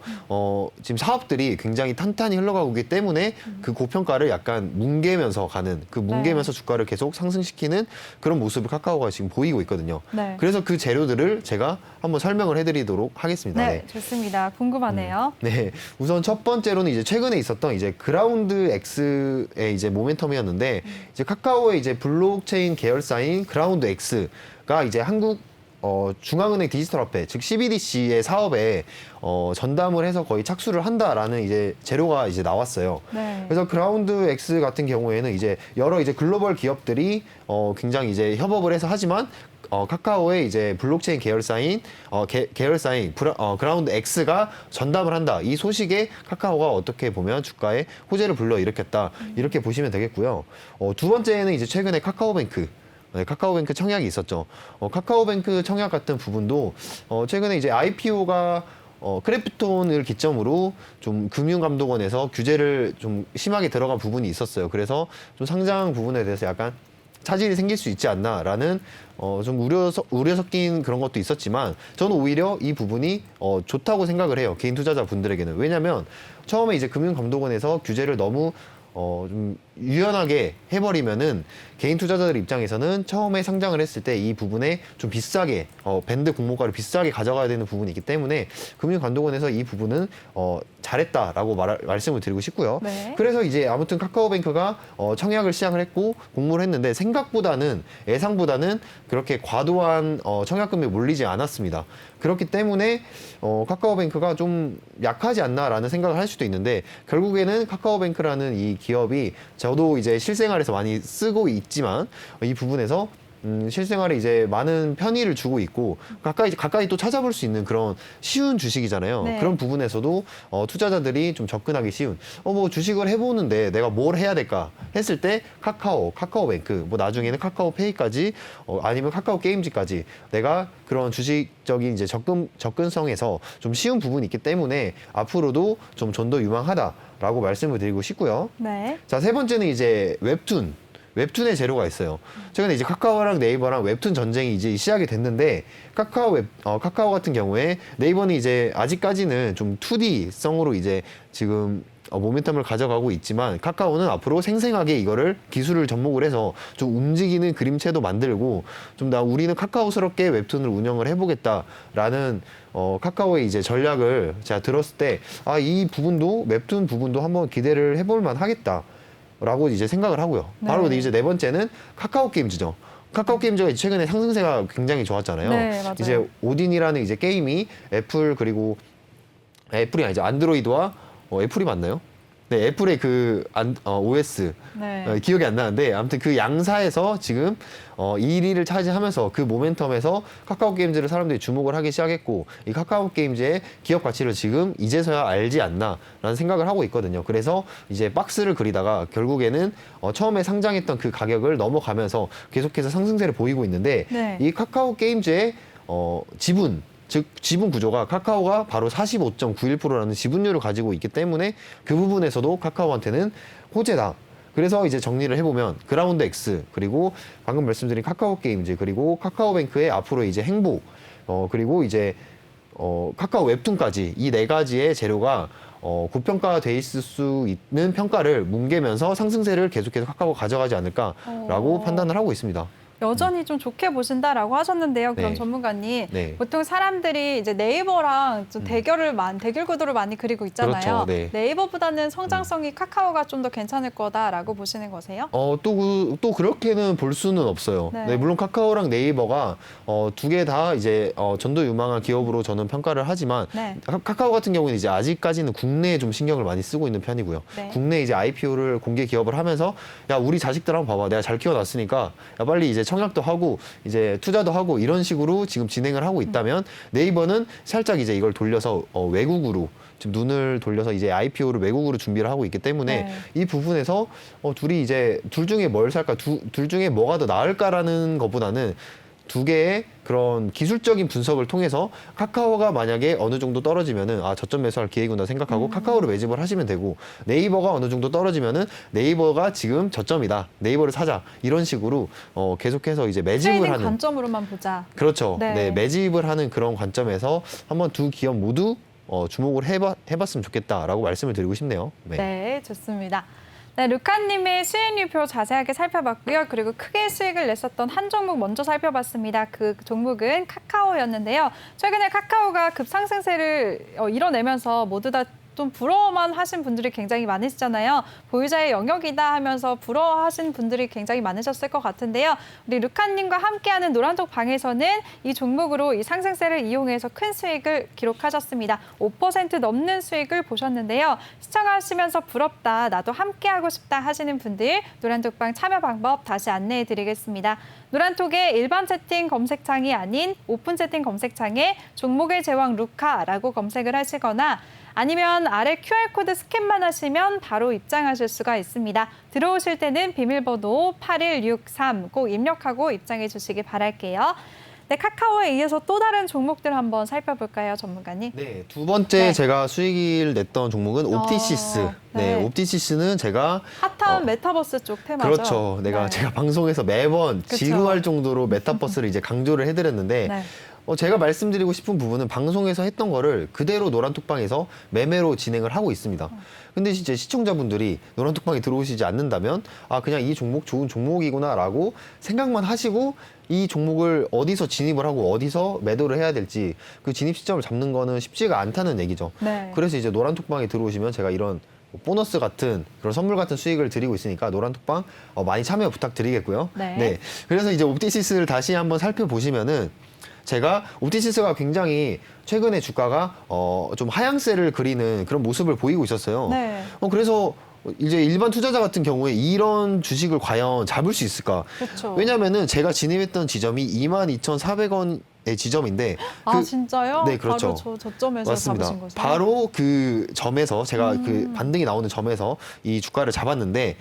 Speaker 2: 지금 사업들이 굉장히 탄탄히 흘러가고 있기 때문에 그 고평가를 약간 뭉개면서 가는 뭉개면서 주가를 계속 상승시키는 그런 모습을 카카오가 지금 보이고 있거든요.
Speaker 1: 네.
Speaker 2: 그래서 그 재료들을 제가 한번 설명을 해드리도록 하겠습니다.
Speaker 1: 네, 좋습니다. 궁금하네요.
Speaker 2: 네, 우선 첫 번째로는 이제 최근에 있었던 이제 그라운드 X의 이제 모멘텀이었는데 이제 카카오의 이제 블록체인 계열사인 그라운드 X가 이제 한국 중앙은행 디지털화폐 즉 CBDC의 사업에 전담을 해서 거의 착수를 한다라는 이제 재료가 이제 나왔어요.
Speaker 1: 네.
Speaker 2: 그래서 그라운드 X 같은 경우에는 이제 여러 이제 글로벌 기업들이 굉장히 이제 협업을 해서 하지만 카카오의 이제 블록체인 계열사인 그라운드 X가 전담을 한다. 이 소식에 카카오가 어떻게 보면 주가에 호재를 불러일으켰다. 이렇게 보시면 되겠고요. 두 번째는 이제 최근에 카카오뱅크. 네, 카카오뱅크 청약이 있었죠. 카카오뱅크 청약 같은 부분도 최근에 이제 IPO가 크래프톤을 기점으로 좀 금융감독원에서 규제를 좀 심하게 들어간 부분이 있었어요. 그래서 좀 상장 부분에 대해서 약간 차질이 생길 수 있지 않나라는 좀 우려 섞인 그런 것도 있었지만 저는 오히려 이 부분이 좋다고 생각을 해요. 개인 투자자 분들에게는. 왜냐하면 처음에 이제 금융감독원에서 규제를 너무 좀 유연하게 해버리면은 개인 투자자들 입장에서는 처음에 상장을 했을 때 이 부분에 좀 비싸게 밴드 공모가를 비싸게 가져가야 되는 부분이 있기 때문에 금융감독원에서 이 부분은 잘했다라고 말씀을 드리고 싶고요.
Speaker 1: 네.
Speaker 2: 그래서 이제 아무튼 카카오뱅크가 청약을 시작을 했고 공모를 했는데 생각보다는 예상보다는 그렇게 과도한 청약금이 몰리지 않았습니다. 그렇기 때문에 카카오뱅크가 좀 약하지 않나라는 생각을 할 수도 있는데 결국에는 카카오뱅크라는 이 기업이 저도 이제 실생활에서 많이 쓰고 있지만 이 부분에서 실생활에 이제 많은 편의를 주고 있고 가까이 또 찾아볼 수 있는 그런 쉬운 주식이잖아요.
Speaker 1: 네.
Speaker 2: 그런 부분에서도 투자자들이 좀 접근하기 쉬운 뭐 주식을 해보는데 내가 뭘 해야 될까 했을 때 카카오뱅크 뭐 나중에는 카카오페이까지 아니면 카카오 게임즈까지 내가 그런 주식적인 이제 접근성에서 좀 쉬운 부분이 있기 때문에 앞으로도 좀 전도 유망하다라고 말씀을 드리고 싶고요.
Speaker 1: 네.
Speaker 2: 자, 세 번째는 이제 웹툰의 재료가 있어요. 최근에 이제 카카오랑 네이버랑 웹툰 전쟁이 이제 시작이 됐는데 카카오 같은 경우에 네이버는 이제 아직까지는 좀 2D성으로 이제 지금 모멘텀을 가져가고 있지만 카카오는 앞으로 생생하게 이거를 기술을 접목을 해서 좀 움직이는 그림체도 만들고 좀 우리는 카카오스럽게 웹툰을 운영을 해보겠다라는 카카오의 이제 전략을 제가 들었을 때 이 부분도 웹툰 부분도 한번 기대를 해볼 만하겠다. 라고 이제 생각을 하고요. 바로
Speaker 1: 네.
Speaker 2: 이제 네 번째는 카카오 게임즈죠. 카카오 게임즈가 최근에 상승세가 굉장히 좋았잖아요.
Speaker 1: 네, 맞아요.
Speaker 2: 이제 오딘이라는 이제 게임이 애플이 아니죠. 안드로이드와 애플이 맞나요? 네, 애플의 OS
Speaker 1: 네.
Speaker 2: 기억이 안 나는데 아무튼 그 양사에서 지금 1위를 차지하면서 그 모멘텀에서 카카오 게임즈를 사람들이 주목을 하기 시작했고 이 카카오 게임즈의 기업 가치를 지금 이제서야 알지 않나라는 생각을 하고 있거든요. 그래서 이제 박스를 그리다가 결국에는 처음에 상장했던 그 가격을 넘어가면서 계속해서 상승세를 보이고 있는데
Speaker 1: 네.
Speaker 2: 이 카카오 게임즈의 즉 지분 구조가 카카오가 바로 45.91%라는 지분율을 가지고 있기 때문에 그 부분에서도 카카오한테는 호재다. 그래서 이제 정리를 해보면 그라운드 X 그리고 방금 말씀드린 카카오 게임즈 그리고 카카오뱅크의 앞으로 이제 행보 그리고 이제 카카오 웹툰까지 이 4가지의 재료가 고평가돼 있을 수 있는 평가를 뭉개면서 상승세를 계속해서 카카오가 가져가지 않을까라고 판단을 하고 있습니다.
Speaker 1: 여전히 좀 좋게 보신다라고 하셨는데요. 그럼
Speaker 2: 네.
Speaker 1: 전문가님,
Speaker 2: 네.
Speaker 1: 보통 사람들이 이제 네이버랑 좀 대결 구도를 많이 그리고 있잖아요.
Speaker 2: 그렇죠. 네.
Speaker 1: 네이버보다는 성장성이 카카오가 좀 더 괜찮을 거다라고 보시는 거세요?
Speaker 2: 또 그렇게는 볼 수는 없어요.
Speaker 1: 네.
Speaker 2: 네, 물론 카카오랑 네이버가 두 개 다 이제 전도 유망한 기업으로 저는 평가를 하지만
Speaker 1: 네.
Speaker 2: 카카오 같은 경우는 이제 아직까지는 국내에 좀 신경을 많이 쓰고 있는 편이고요.
Speaker 1: 네.
Speaker 2: 국내 이제 IPO를 공개 기업을 하면서 야 우리 자식들 한번 봐봐, 내가 잘 키워놨으니까 야 빨리 이제 청약도 하고 이제 투자도 하고 이런 식으로 지금 진행을 하고 있다면 네이버는 살짝 이제 이걸 돌려서 외국으로 지금 눈을 돌려서 이제 IPO를 외국으로 준비를 하고 있기 때문에
Speaker 1: 네.
Speaker 2: 이 부분에서 둘이 이제 둘 중에 뭘 살까, 둘 중에 뭐가 더 나을까라는 것보다는 두 개의 그런 기술적인 분석을 통해서 카카오가 만약에 어느 정도 떨어지면은 저점 매수할 기회구나 생각하고 카카오를 매집을 하시면 되고, 네이버가 어느 정도 떨어지면은 네이버가 지금 저점이다, 네이버를 사자, 이런 식으로 계속해서 이제 매집을
Speaker 1: 트레이딩
Speaker 2: 하는,
Speaker 1: 관점으로만 보자.
Speaker 2: 그렇죠.
Speaker 1: 네.
Speaker 2: 네, 매집을 하는 그런 관점에서 한번 두 기업 모두 주목을 해봤으면 좋겠다라고 말씀을 드리고 싶네요. 네.
Speaker 1: 네, 좋습니다. 네, 루카님의 수익률표 자세하게 살펴봤고요. 그리고 크게 수익을 냈었던 한 종목 먼저 살펴봤습니다. 그 종목은 카카오였는데요. 최근에 카카오가 급상승세를 이뤄내면서 모두 다 좀 부러워만 하신 분들이 굉장히 많으시잖아요. 보유자의 영역이다 하면서 부러워하신 분들이 굉장히 많으셨을 것 같은데요. 우리 루카님과 함께하는 노란톡 방에서는 이 종목으로 이 상승세를 이용해서 큰 수익을 기록하셨습니다. 5% 넘는 수익을 보셨는데요. 시청하시면서 부럽다, 나도 함께하고 싶다 하시는 분들 노란톡방 참여 방법 다시 안내해 드리겠습니다. 노란톡의 일반 채팅 검색창이 아닌 오픈 채팅 검색창에 종목의 제왕 루카라고 검색을 하시거나 아니면 아래 QR코드 스캔만 하시면 바로 입장하실 수가 있습니다. 들어오실 때는 비밀번호 8163 꼭 입력하고 입장해 주시기 바랄게요. 네, 카카오에 이어서 또 다른 종목들 한번 살펴볼까요, 전문가님?
Speaker 2: 네, 두 번째
Speaker 1: 네.
Speaker 2: 제가 수익을 냈던 종목은 옵티시스.
Speaker 1: 네.
Speaker 2: 네, 옵티시스는 제가
Speaker 1: 핫한 메타버스 쪽 테마죠.
Speaker 2: 그렇죠.
Speaker 1: 네.
Speaker 2: 제가 방송에서 매번
Speaker 1: 그쵸.
Speaker 2: 지루할 정도로 메타버스를 이제 강조를 해드렸는데
Speaker 1: 네.
Speaker 2: 제가 말씀드리고 싶은 부분은 방송에서 했던 거를 그대로 노란톡방에서 매매로 진행을 하고 있습니다. 근데 이제 시청자분들이 노란톡방에 들어오시지 않는다면 그냥 이 종목 좋은 종목이구나라고 생각만 하시고 이 종목을 어디서 진입을 하고 어디서 매도를 해야 될지 그 진입 시점을 잡는 거는 쉽지가 않다는 얘기죠.
Speaker 1: 네.
Speaker 2: 그래서 이제 노란톡방에 들어오시면 제가 이런 보너스 같은 그런 선물 같은 수익을 드리고 있으니까 노란톡방 많이 참여 부탁드리겠고요.
Speaker 1: 네.
Speaker 2: 그래서 이제 옵티시스를 다시 한번 살펴보시면은 제가 옵티시스가 굉장히 최근에 주가가 좀 하향세를 그리는 그런 모습을 보이고 있었어요.
Speaker 1: 네.
Speaker 2: 그래서 이제 일반 투자자 같은 경우에 이런 주식을 과연 잡을 수 있을까?
Speaker 1: 그렇죠.
Speaker 2: 왜냐면은 제가 진입했던 지점이 22,400원의 지점인데
Speaker 1: 진짜요?
Speaker 2: 네, 그렇죠.
Speaker 1: 바로 저점에서
Speaker 2: 맞습니다.
Speaker 1: 잡으신 거죠?
Speaker 2: 바로 그 점에서 제가 그 반등이 나오는 점에서 이 주가를 잡았는데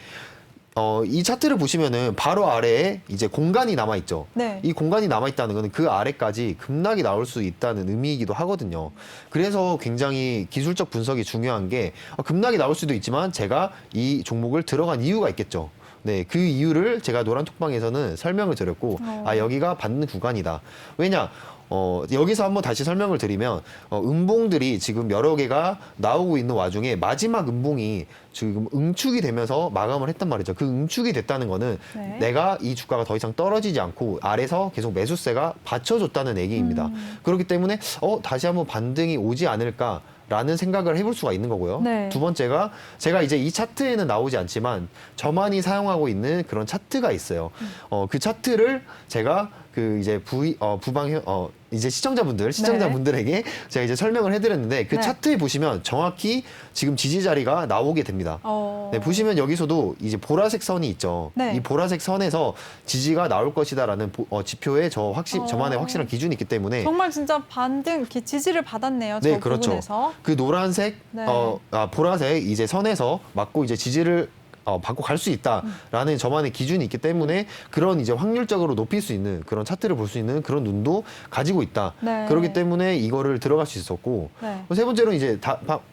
Speaker 2: 이 차트를 보시면은 바로 아래에 이제 공간이 남아 있죠.
Speaker 1: 네.
Speaker 2: 이 공간이 남아 있다는 거는 그 아래까지 급락이 나올 수 있다는 의미이기도 하거든요. 그래서 굉장히 기술적 분석이 중요한 게 급락이 나올 수도 있지만 제가 이 종목을 들어간 이유가 있겠죠. 네, 그 이유를 제가 노란톡방에서는 설명을 드렸고 여기가 받는 구간이다. 왜냐? 여기서 한번 다시 설명을 드리면 음봉들이 지금 여러 개가 나오고 있는 와중에 마지막 음봉이 지금 응축이 되면서 마감을 했단 말이죠. 그 응축이 됐다는 거는
Speaker 1: 네.
Speaker 2: 내가 이 주가가 더 이상 떨어지지 않고 아래서 계속 매수세가 받쳐줬다는 얘기입니다. 그렇기 때문에 다시 한번 반등이 오지 않을까 라는 생각을 해볼 수가 있는 거고요.
Speaker 1: 네.
Speaker 2: 두 번째가 제가 이제 이 차트에는 나오지 않지만 저만이 사용하고 있는 그런 차트가 있어요. 그 차트를 제가 그 이제 이제 시청자분들에게 제가 이제 설명을 해드렸는데 그
Speaker 1: 네.
Speaker 2: 차트에 보시면 정확히 지금 지지 자리가 나오게 됩니다. 네, 보시면 여기서도 이제 보라색 선이 있죠.
Speaker 1: 네.
Speaker 2: 이 보라색 선에서 지지가 나올 것이다라는 지표에 저만의 확실한 기준이 있기 때문에
Speaker 1: 정말 진짜 반등, 이렇게 지지를 받았네요. 저
Speaker 2: 그렇죠.
Speaker 1: 부분에서.
Speaker 2: 그 노란색,
Speaker 1: 네.
Speaker 2: 보라색 이제 선에서 맞고 이제 지지를 받고 갈 수 있다라는 저만의 기준이 있기 때문에 그런 이제 확률적으로 높일 수 있는 그런 차트를 볼 수 있는 그런 눈도 가지고 있다.
Speaker 1: 네.
Speaker 2: 그렇기 때문에 이거를 들어갈 수 있었고
Speaker 1: 네.
Speaker 2: 세 번째로는 이제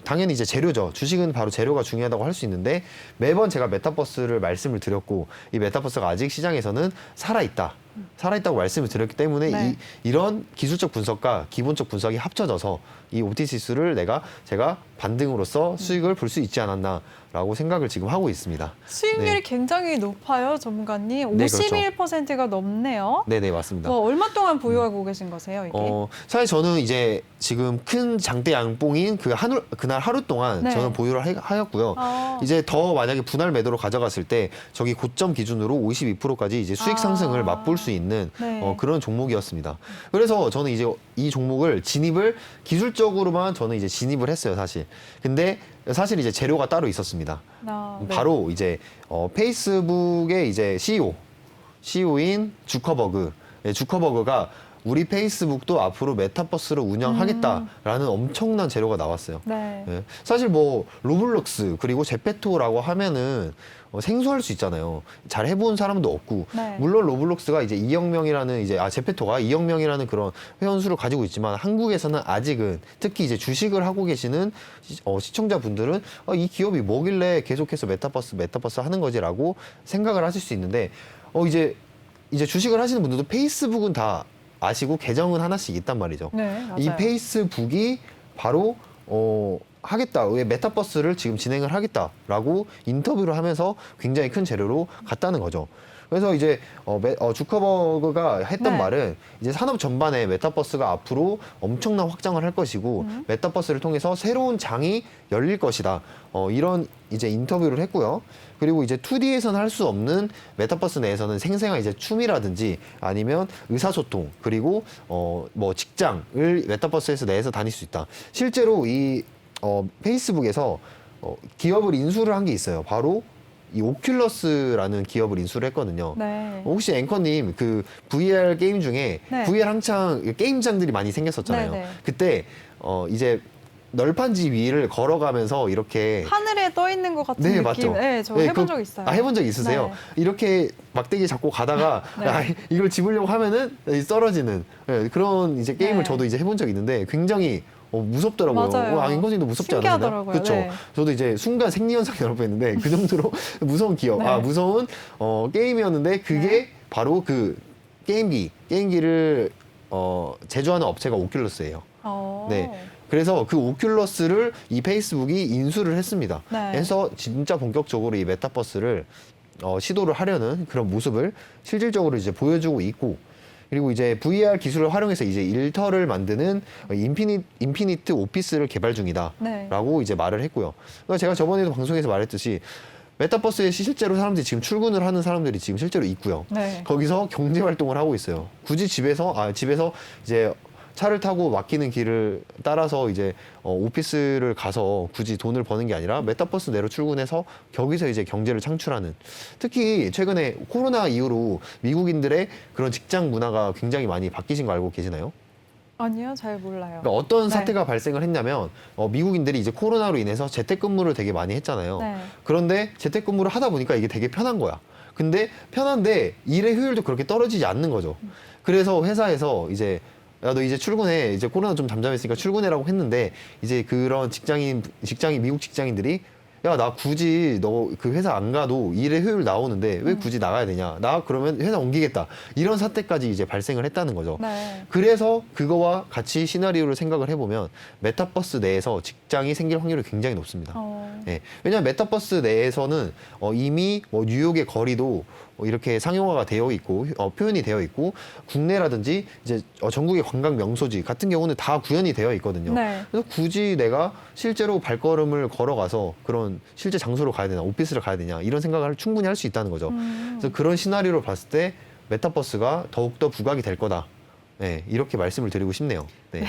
Speaker 2: 당연히 이제 재료죠. 주식은 바로 재료가 중요하다고 할 수 있는데 매번 제가 메타버스를 말씀을 드렸고 이 메타버스가 아직 시장에서는 살아있다고 말씀을 드렸기 때문에
Speaker 1: 네.
Speaker 2: 이런 기술적 분석과 기본적 분석이 합쳐져서 이 옵티시스를 제가 반등으로서 수익을 볼 수 있지 않았나 라고 생각을 지금 하고 있습니다.
Speaker 1: 수익률이
Speaker 2: 네.
Speaker 1: 굉장히 높아요, 전문가님.
Speaker 2: 네, 그렇죠.
Speaker 1: 51%가 넘네요.
Speaker 2: 네네, 맞습니다.
Speaker 1: 뭐 얼마 동안 보유하고 계신 거세요, 이게?
Speaker 2: 사실 저는 이제 지금 큰 장대 양봉인 그날 하루 동안
Speaker 1: 네.
Speaker 2: 저는 보유를 하였고요. 이제 더 만약에 분할 매도로 가져갔을 때 저기 고점 기준으로 52%까지 이제 수익 상승을 맛볼 수 있는
Speaker 1: 네.
Speaker 2: 그런 종목이었습니다. 그래서 저는 이제 이 종목을 기술적으로만 저는 이제 진입을 했어요, 사실. 근데 사실 이제 재료가 따로 있었습니다.
Speaker 1: 네.
Speaker 2: 바로 이제 페이스북의 이제 CEO인 주커버그. 네, 주커버그가 우리 페이스북도 앞으로 메타버스로 운영하겠다라는 엄청난 재료가 나왔어요.
Speaker 1: 네.
Speaker 2: 네. 사실 뭐 로블록스 그리고 제페토라고 하면은 생소할 수 있잖아요. 잘 해본 사람도 없고
Speaker 1: 네.
Speaker 2: 물론 로블록스가 이제 2억 명이라는 이제 제페토가 2억 명이라는 그런 회원수를 가지고 있지만 한국에서는 아직은 특히 이제 주식을 하고 계시는 시청자분들은 이 기업이 뭐길래 계속해서 메타버스 하는 거지라고 생각을 하실 수 있는데 이제 주식을 하시는 분들도 페이스북은 다 아시고 계정은 하나씩 있단 말이죠.
Speaker 1: 네, 맞아요.
Speaker 2: 이 페이스북이 바로 하겠다. 왜 메타버스를 지금 진행을 하겠다라고 인터뷰를 하면서 굉장히 큰 재료로 갔다는 거죠. 그래서 이제 주커버그가 했던
Speaker 1: 네.
Speaker 2: 말은 이제 산업 전반에 메타버스가 앞으로 엄청난 확장을 할 것이고 메타버스를 통해서 새로운 장이 열릴 것이다. 이런 이제 인터뷰를 했고요. 그리고 이제 2D에서는 할 수 없는 메타버스 내에서는 생생한 이제 춤이라든지 아니면 의사소통 그리고 뭐 직장을 메타버스에서 내에서 다닐 수 있다. 실제로 이 페이스북에서 기업을 인수를 한 게 있어요. 바로 이 오큘러스라는 기업을 인수를 했거든요.
Speaker 1: 네.
Speaker 2: 혹시 앵커님 그 VR 게임 중에
Speaker 1: 네.
Speaker 2: VR 한창 게임장들이 많이 생겼었잖아요.
Speaker 1: 네, 네.
Speaker 2: 그때 이제 널판지 위를 걸어가면서 이렇게
Speaker 1: 하늘에 떠 있는 것 같은
Speaker 2: 네,
Speaker 1: 느낌.
Speaker 2: 맞죠.
Speaker 1: 네, 저
Speaker 2: 네,
Speaker 1: 해본 적 있어요.
Speaker 2: 해본 적 있으세요?
Speaker 1: 네.
Speaker 2: 이렇게 막대기 잡고 가다가
Speaker 1: 네.
Speaker 2: 이걸 집으려고 하면은 떨어지는 그런 이제 게임을
Speaker 1: 네.
Speaker 2: 저도 이제 해본 적 있는데 굉장히 무섭더라고요.
Speaker 1: 맞아요.
Speaker 2: 앵커님도 무섭지
Speaker 1: 신기하더라고요.
Speaker 2: 않으세요? 그렇죠.
Speaker 1: 네.
Speaker 2: 저도 이제 순간 생리현상이 여러 번 했는데 그 정도로 무서운 기업,
Speaker 1: 네.
Speaker 2: 무서운 게임이었는데 그게
Speaker 1: 네.
Speaker 2: 바로 그 게임기를 제조하는 업체가 오큘러스예요. 네. 그래서 그 오큘러스를 이 페이스북이 인수를 했습니다.
Speaker 1: 네.
Speaker 2: 그래서 진짜 본격적으로 이 메타버스를 시도를 하려는 그런 모습을 실질적으로 이제 보여주고 있고, 그리고 이제 VR 기술을 활용해서 이제 일터를 만드는 인피니트 오피스를 개발 중이다라고
Speaker 1: 네.
Speaker 2: 이제 말을 했고요. 그러니까 제가 저번에도 방송에서 말했듯이 메타버스에 실제로 사람들이 지금 출근을 하는 사람들이 지금 실제로 있고요.
Speaker 1: 네.
Speaker 2: 거기서 경제 활동을 하고 있어요. 굳이 집에서 이제 차를 타고 막히는 길을 따라서 이제 오피스를 가서 굳이 돈을 버는 게 아니라 메타버스 내로 출근해서 거기서 이제 경제를 창출하는, 특히 최근에 코로나 이후로 미국인들의 그런 직장 문화가 굉장히 많이 바뀌신 거 알고 계시나요?
Speaker 1: 아니요, 잘 몰라요.
Speaker 2: 그러니까 어떤
Speaker 1: 네.
Speaker 2: 사태가 발생을 했냐면 미국인들이 이제 코로나로 인해서 재택근무를 되게 많이 했잖아요.
Speaker 1: 네.
Speaker 2: 그런데 재택근무를 하다 보니까 이게 되게 편한 거야. 근데 편한데 일의 효율도 그렇게 떨어지지 않는 거죠. 그래서 회사에서 이제 야, 너 이제 출근해. 이제 코로나 좀 잠잠했으니까 출근해라고 했는데 이제 그런 미국 직장인들이 야, 나 굳이 너 그 회사 안 가도 일의 효율 나오는데 왜 굳이 나가야 되냐? 나 그러면 회사 옮기겠다. 이런 사태까지 이제 발생을 했다는 거죠.
Speaker 1: 네.
Speaker 2: 그래서 그거와 같이 시나리오를 생각을 해보면 메타버스 내에서 직장이 생길 확률이 굉장히 높습니다. 네. 왜냐하면 메타버스 내에서는 이미 뭐 뉴욕의 거리도 이렇게 상용화가 되어 있고 표현이 되어 있고 국내라든지 이제 전국의 관광 명소지 같은 경우는 다 구현이 되어 있거든요.
Speaker 1: 네.
Speaker 2: 그래서 굳이 내가 실제로 발걸음을 걸어가서 그런 실제 장소로 가야 되나, 오피스를 가야 되냐 이런 생각을 충분히 할 수 있다는 거죠. 그래서 그런 시나리오를 봤을 때 메타버스가 더욱더 부각이 될 거다. 네, 이렇게 말씀을 드리고 싶네요. 네.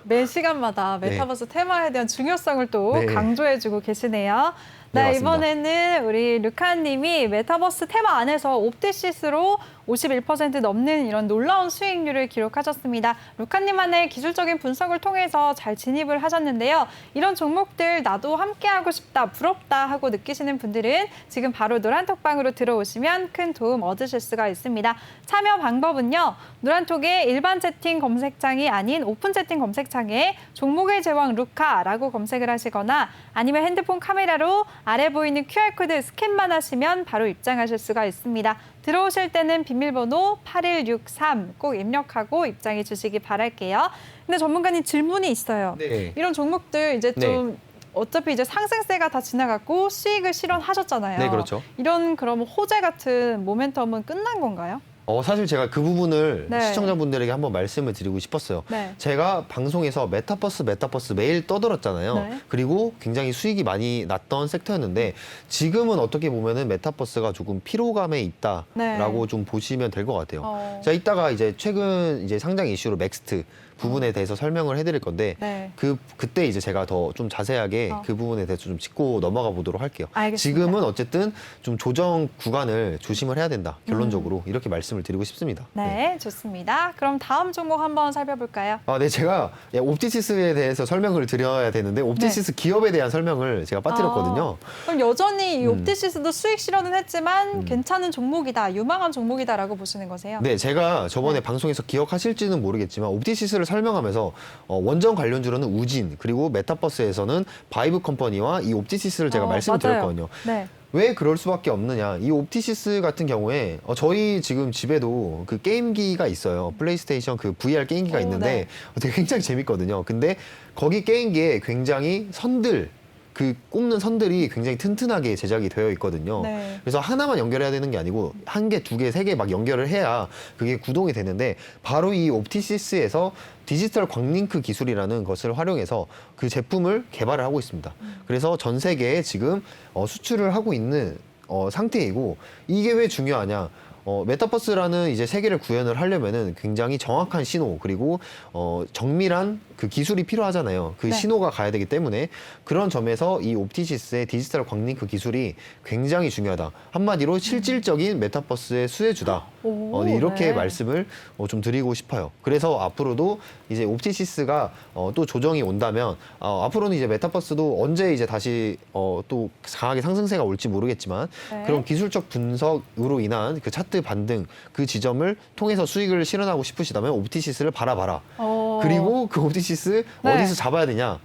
Speaker 1: 매 시간마다 메타버스 테마에 대한 중요성을 또
Speaker 2: 네.
Speaker 1: 강조해주고 계시네요.
Speaker 2: 네,
Speaker 1: 네,
Speaker 2: 맞습니다.
Speaker 1: 이번에는 우리 루카님이 메타버스 테마 안에서 옵티시스로 51% 넘는 이런 놀라운 수익률을 기록하셨습니다. 루카님만의 기술적인 분석을 통해서 잘 진입을 하셨는데요. 이런 종목들 나도 함께하고 싶다, 부럽다 하고 느끼시는 분들은 지금 바로 노란톡방으로 들어오시면 큰 도움 얻으실 수가 있습니다. 참여 방법은요. 노란톡의 일반 채팅 검색창이 아닌 오픈 채팅 검색창에 종목의 제왕 루카라고 검색을 하시거나 아니면 핸드폰 카메라로 아래 보이는 QR코드 스캔만 하시면 바로 입장하실 수가 있습니다. 들어오실 때는 비밀번호 8163 꼭 입력하고 입장해 주시기 바랄게요. 근데 전문가님 질문이 있어요.
Speaker 2: 네.
Speaker 1: 이런 종목들 이제 좀 어차피 이제 상승세가 다 지나갔고 수익을 실현하셨잖아요.
Speaker 2: 네, 그렇죠.
Speaker 1: 이런 그럼 호재 같은 모멘텀은 끝난 건가요?
Speaker 2: 사실 제가 그 부분을
Speaker 1: 네.
Speaker 2: 시청자분들에게 한번 말씀을 드리고 싶었어요.
Speaker 1: 네.
Speaker 2: 제가 방송에서 메타버스 매일 떠들었잖아요.
Speaker 1: 네.
Speaker 2: 그리고 굉장히 수익이 많이 났던 섹터였는데 지금은 어떻게 보면은 메타버스가 조금 피로감에 있다라고
Speaker 1: 네.
Speaker 2: 좀 보시면 될 것 같아요.
Speaker 1: 어.
Speaker 2: 자, 이따가 이제 최근 이제 상장 이슈로 맥스트 부분에 대해서 설명을 해드릴 건데
Speaker 1: 네.
Speaker 2: 그때 이제 제가 더 좀 자세하게 그 부분에 대해서 좀 짚고 넘어가 보도록 할게요.
Speaker 1: 알겠습니다.
Speaker 2: 지금은 어쨌든 좀 조정 구간을 조심을 해야 된다. 결론적으로 이렇게 말씀을 드리고 싶습니다.
Speaker 1: 네, 좋습니다. 그럼 다음 종목 한번 살펴볼까요?
Speaker 2: 네, 제가 옵티시스에 대해서 설명을 드려야 되는데 옵티시스 기업에 대한 설명을 제가 빠뜨렸거든요.
Speaker 1: 그럼 여전히 이 옵티시스도 수익 실현은 했지만 괜찮은 종목이다, 유망한 종목이다라고 보시는 거세요?
Speaker 2: 네, 제가 저번에 방송에서 기억하실지는 모르겠지만 옵티시스를 설명하면서 원전 관련주로는 우진 그리고 메타버스에서는 바이브 컴퍼니와 이 옵티시스를 제가 말씀을
Speaker 1: 맞아요.
Speaker 2: 드렸거든요.
Speaker 1: 네.
Speaker 2: 왜 그럴 수밖에 없느냐. 이 옵티시스 같은 경우에 저희 지금 집에도 그 게임기가 있어요. 플레이스테이션 그 VR 게임기가 있는데 되게 굉장히 재밌거든요. 근데 거기 게임기에 굉장히 그 꼽는 선들이 굉장히 튼튼하게 제작이 되어 있거든요.
Speaker 1: 네.
Speaker 2: 그래서 하나만 연결해야 되는 게 아니고 한 개, 두 개, 세 개 막 연결을 해야 그게 구동이 되는데 바로 이 옵티시스에서 디지털 광링크 기술이라는 것을 활용해서 그 제품을 개발을 하고 있습니다. 그래서 전 세계에 지금 수출을 하고 있는 상태이고 이게 왜 중요하냐? 메타버스라는 이제 세계를 구현을 하려면은 굉장히 정확한 신호 그리고 정밀한 그 기술이 필요하잖아요. 그
Speaker 1: 네.
Speaker 2: 신호가 가야 되기 때문에 그런 점에서 이 옵티시스의 디지털 광링크 기술이 굉장히 중요하다. 한마디로 실질적인 메타버스의 수혜주다.
Speaker 1: 오,
Speaker 2: 이렇게
Speaker 1: 네.
Speaker 2: 말씀을 좀 드리고 싶어요. 그래서 앞으로도 이제 옵티시스가 또 조정이 온다면 앞으로는 이제 메타버스도 언제 이제 다시 또 강하게 상승세가 올지 모르겠지만
Speaker 1: 네.
Speaker 2: 그런 기술적 분석으로 인한 그 차트 반등 그 지점을 통해서 수익을 실현하고 싶으시다면 옵티시스를 바라봐라. 그리고 그 옵티시스
Speaker 1: 네.
Speaker 2: 어디서 잡아야 되냐?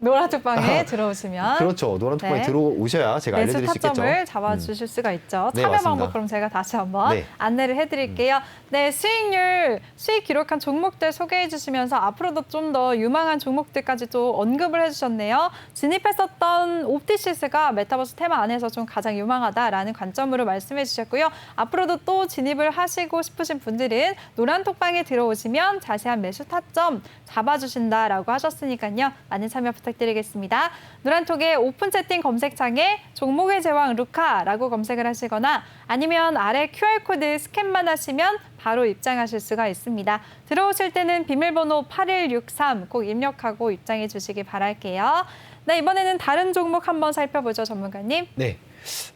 Speaker 1: 노란톡방에 들어오시면
Speaker 2: 그렇죠. 노란톡방에
Speaker 1: 네.
Speaker 2: 들어오셔야 제가
Speaker 1: 매수
Speaker 2: 알려드릴 수 있겠죠.
Speaker 1: 타점을 잡아주실 수가 있죠.
Speaker 2: 네,
Speaker 1: 참여
Speaker 2: 맞습니다.
Speaker 1: 방법 그럼 제가 다시 한번
Speaker 2: 네.
Speaker 1: 안내를 해드릴게요. 네, 수익 기록한 종목들 소개해 주시면서 앞으로도 좀 더 유망한 종목들까지 또 언급을 해주셨네요. 진입했었던 옵티시스가 메타버스 테마 안에서 좀 가장 유망하다라는 관점으로 말씀해 주셨고요. 앞으로도 또 진입을 하시고 싶으신 분들은 노란톡방에 들어오시면 자세한 매수 타점 잡아주신다라고 하셨으니까요. 많은 참여 부탁드리겠습니다. 노란톡의 오픈 채팅 검색창에 종목의 제왕 루카라고 검색을 하시거나 아니면 아래 QR코드 스캔만 하시면 바로 입장하실 수가 있습니다. 들어오실 때는 비밀번호 8163 꼭 입력하고 입장해 주시기 바랄게요. 네, 이번에는 다른 종목 한번 살펴보죠, 전문가님.
Speaker 2: 네.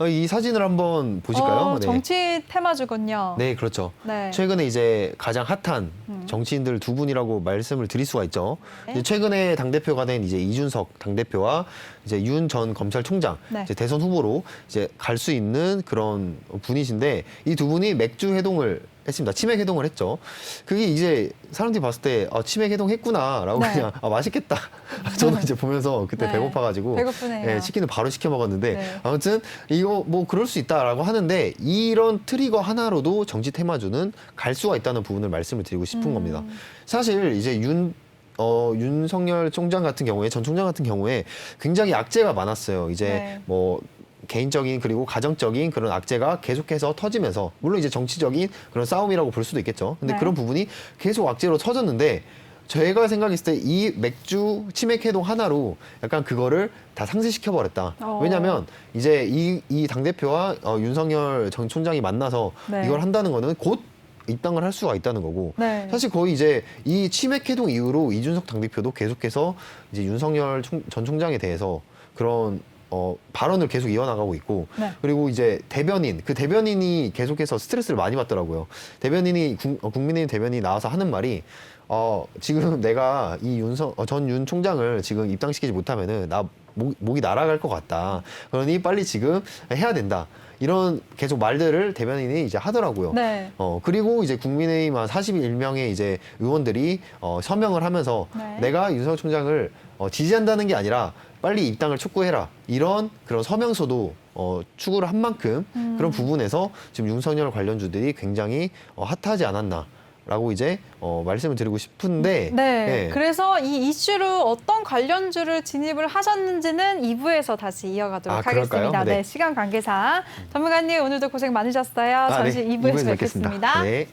Speaker 2: 이 사진을 한번 보실까요? 네.
Speaker 1: 정치 테마주군요.
Speaker 2: 네, 그렇죠.
Speaker 1: 네.
Speaker 2: 최근에 이제 가장 핫한 정치인들 두 분이라고 말씀을 드릴 수가 있죠.
Speaker 1: 네.
Speaker 2: 이제 최근에 당대표가 된 이제 이준석 당대표와 이제 윤 전 검찰총장
Speaker 1: 네.
Speaker 2: 이제 대선 후보로 이제 갈 수 있는 그런 분이신데 이 두 분이 맥주 해동을 했습니다. 치맥 해동을 했죠. 그게 이제 사람들이 봤을 때 치맥 해동했구나라고
Speaker 1: 네.
Speaker 2: 그냥 맛있겠다. 저는 이제 보면서 그때
Speaker 1: 네.
Speaker 2: 배고파가지고
Speaker 1: 배고프네요.
Speaker 2: 치킨을 바로 시켜 먹었는데
Speaker 1: 네.
Speaker 2: 아무튼 이거 뭐 그럴 수 있다라고 하는데 이런 트리거 하나로도 정치 테마주는 갈 수가 있다는 부분을 말씀을 드리고 싶은 겁니다. 사실 이제 윤석열 총장 같은 경우에 전 총장 같은 경우에 굉장히 악재가 많았어요. 이제
Speaker 1: 네.
Speaker 2: 뭐 개인적인 그리고 가정적인 그런 악재가 계속해서 터지면서 물론 이제 정치적인 그런 싸움이라고 볼 수도 있겠죠. 근데
Speaker 1: 네.
Speaker 2: 그런 부분이 계속 악재로 터졌는데 제가 생각했을 때 이 맥주 치맥 해동 하나로 약간 그거를 다 상쇄시켜 버렸다. 왜냐하면 이제 이 당대표와 윤석열 전 총장이 만나서
Speaker 1: 네.
Speaker 2: 이걸 한다는 거는 곧 입당을 할 수가 있다는 거고
Speaker 1: 네.
Speaker 2: 사실 거의 이제 이 치맥 해동 이후로 이준석 당대표도 계속해서 이제 윤석열 전 총장에 대해서 그런 발언을 계속 이어나가고 있고
Speaker 1: 네.
Speaker 2: 그리고 이제 그 대변인이 계속해서 스트레스를 많이 받더라고요. 대변인이 국민의힘 대변인이 나와서 하는 말이 지금 내가 이 전 윤 총장을 지금 입당시키지 못하면은 나 목이 날아갈 것 같다. 그러니 빨리 지금 해야 된다. 이런 계속 말들을 대변인이 이제 하더라고요.
Speaker 1: 네.
Speaker 2: 그리고 이제 국민의힘 한 41명의 이제 의원들이 서명을 하면서
Speaker 1: 네.
Speaker 2: 내가 윤석열 총장을 지지한다는 게 아니라 빨리 입당을 촉구해라. 이런 그런 서명서도 추구를 한 만큼 그런 부분에서 지금 윤석열 관련주들이 굉장히 핫하지 않았나. 라고 이제 말씀을 드리고 싶은데
Speaker 1: 네.
Speaker 2: 예.
Speaker 1: 그래서 이 이슈로 어떤 관련주를 진입을 하셨는지는 2부에서 다시 이어가도록
Speaker 2: 그럴까요?
Speaker 1: 하겠습니다.
Speaker 2: 네.
Speaker 1: 네, 시간 관계상 전문가님 오늘도 고생 많으셨어요. 잠시
Speaker 2: 네.
Speaker 1: 2부에서 뵙겠습니다.
Speaker 2: 네.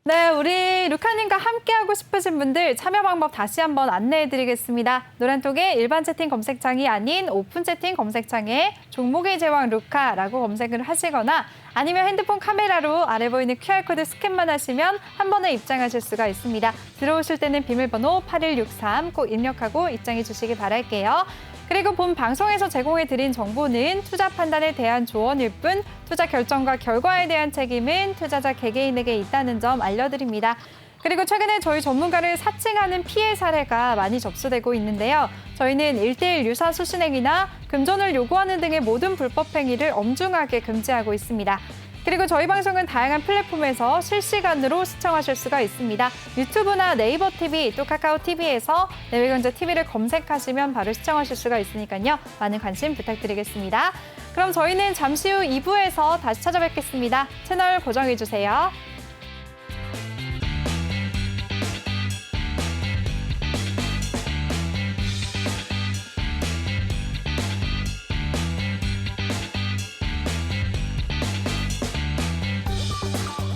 Speaker 1: 네, 우리 루카님과 함께하고 싶으신 분들 참여 방법 다시 한번 안내해드리겠습니다. 노란톡의 일반 채팅 검색창이 아닌 오픈 채팅 검색창에 종목의 제왕 루카라고 검색을 하시거나 아니면 핸드폰 카메라로 아래 보이는 QR코드 스캔만 하시면 한 번에 입장하실 수가 있습니다. 들어오실 때는 비밀번호 8163 꼭 입력하고 입장해 주시기 바랄게요. 그리고 본 방송에서 제공해드린 정보는 투자 판단에 대한 조언일 뿐 투자 결정과 결과에 대한 책임은 투자자 개개인에게 있다는 점 알려드립니다. 그리고 최근에 저희 전문가를 사칭하는 피해 사례가 많이 접수되고 있는데요. 저희는 1:1 유사 수신행위나 금전을 요구하는 등의 모든 불법 행위를 엄중하게 금지하고 있습니다. 그리고 저희 방송은 다양한 플랫폼에서 실시간으로 시청하실 수가 있습니다. 유튜브나 네이버 TV, 또 카카오 TV에서 내외경제 TV를 검색하시면 바로 시청하실 수가 있으니까요. 많은 관심 부탁드리겠습니다. 그럼 저희는 잠시 후 2부에서 다시 찾아뵙겠습니다. 채널 고정해주세요.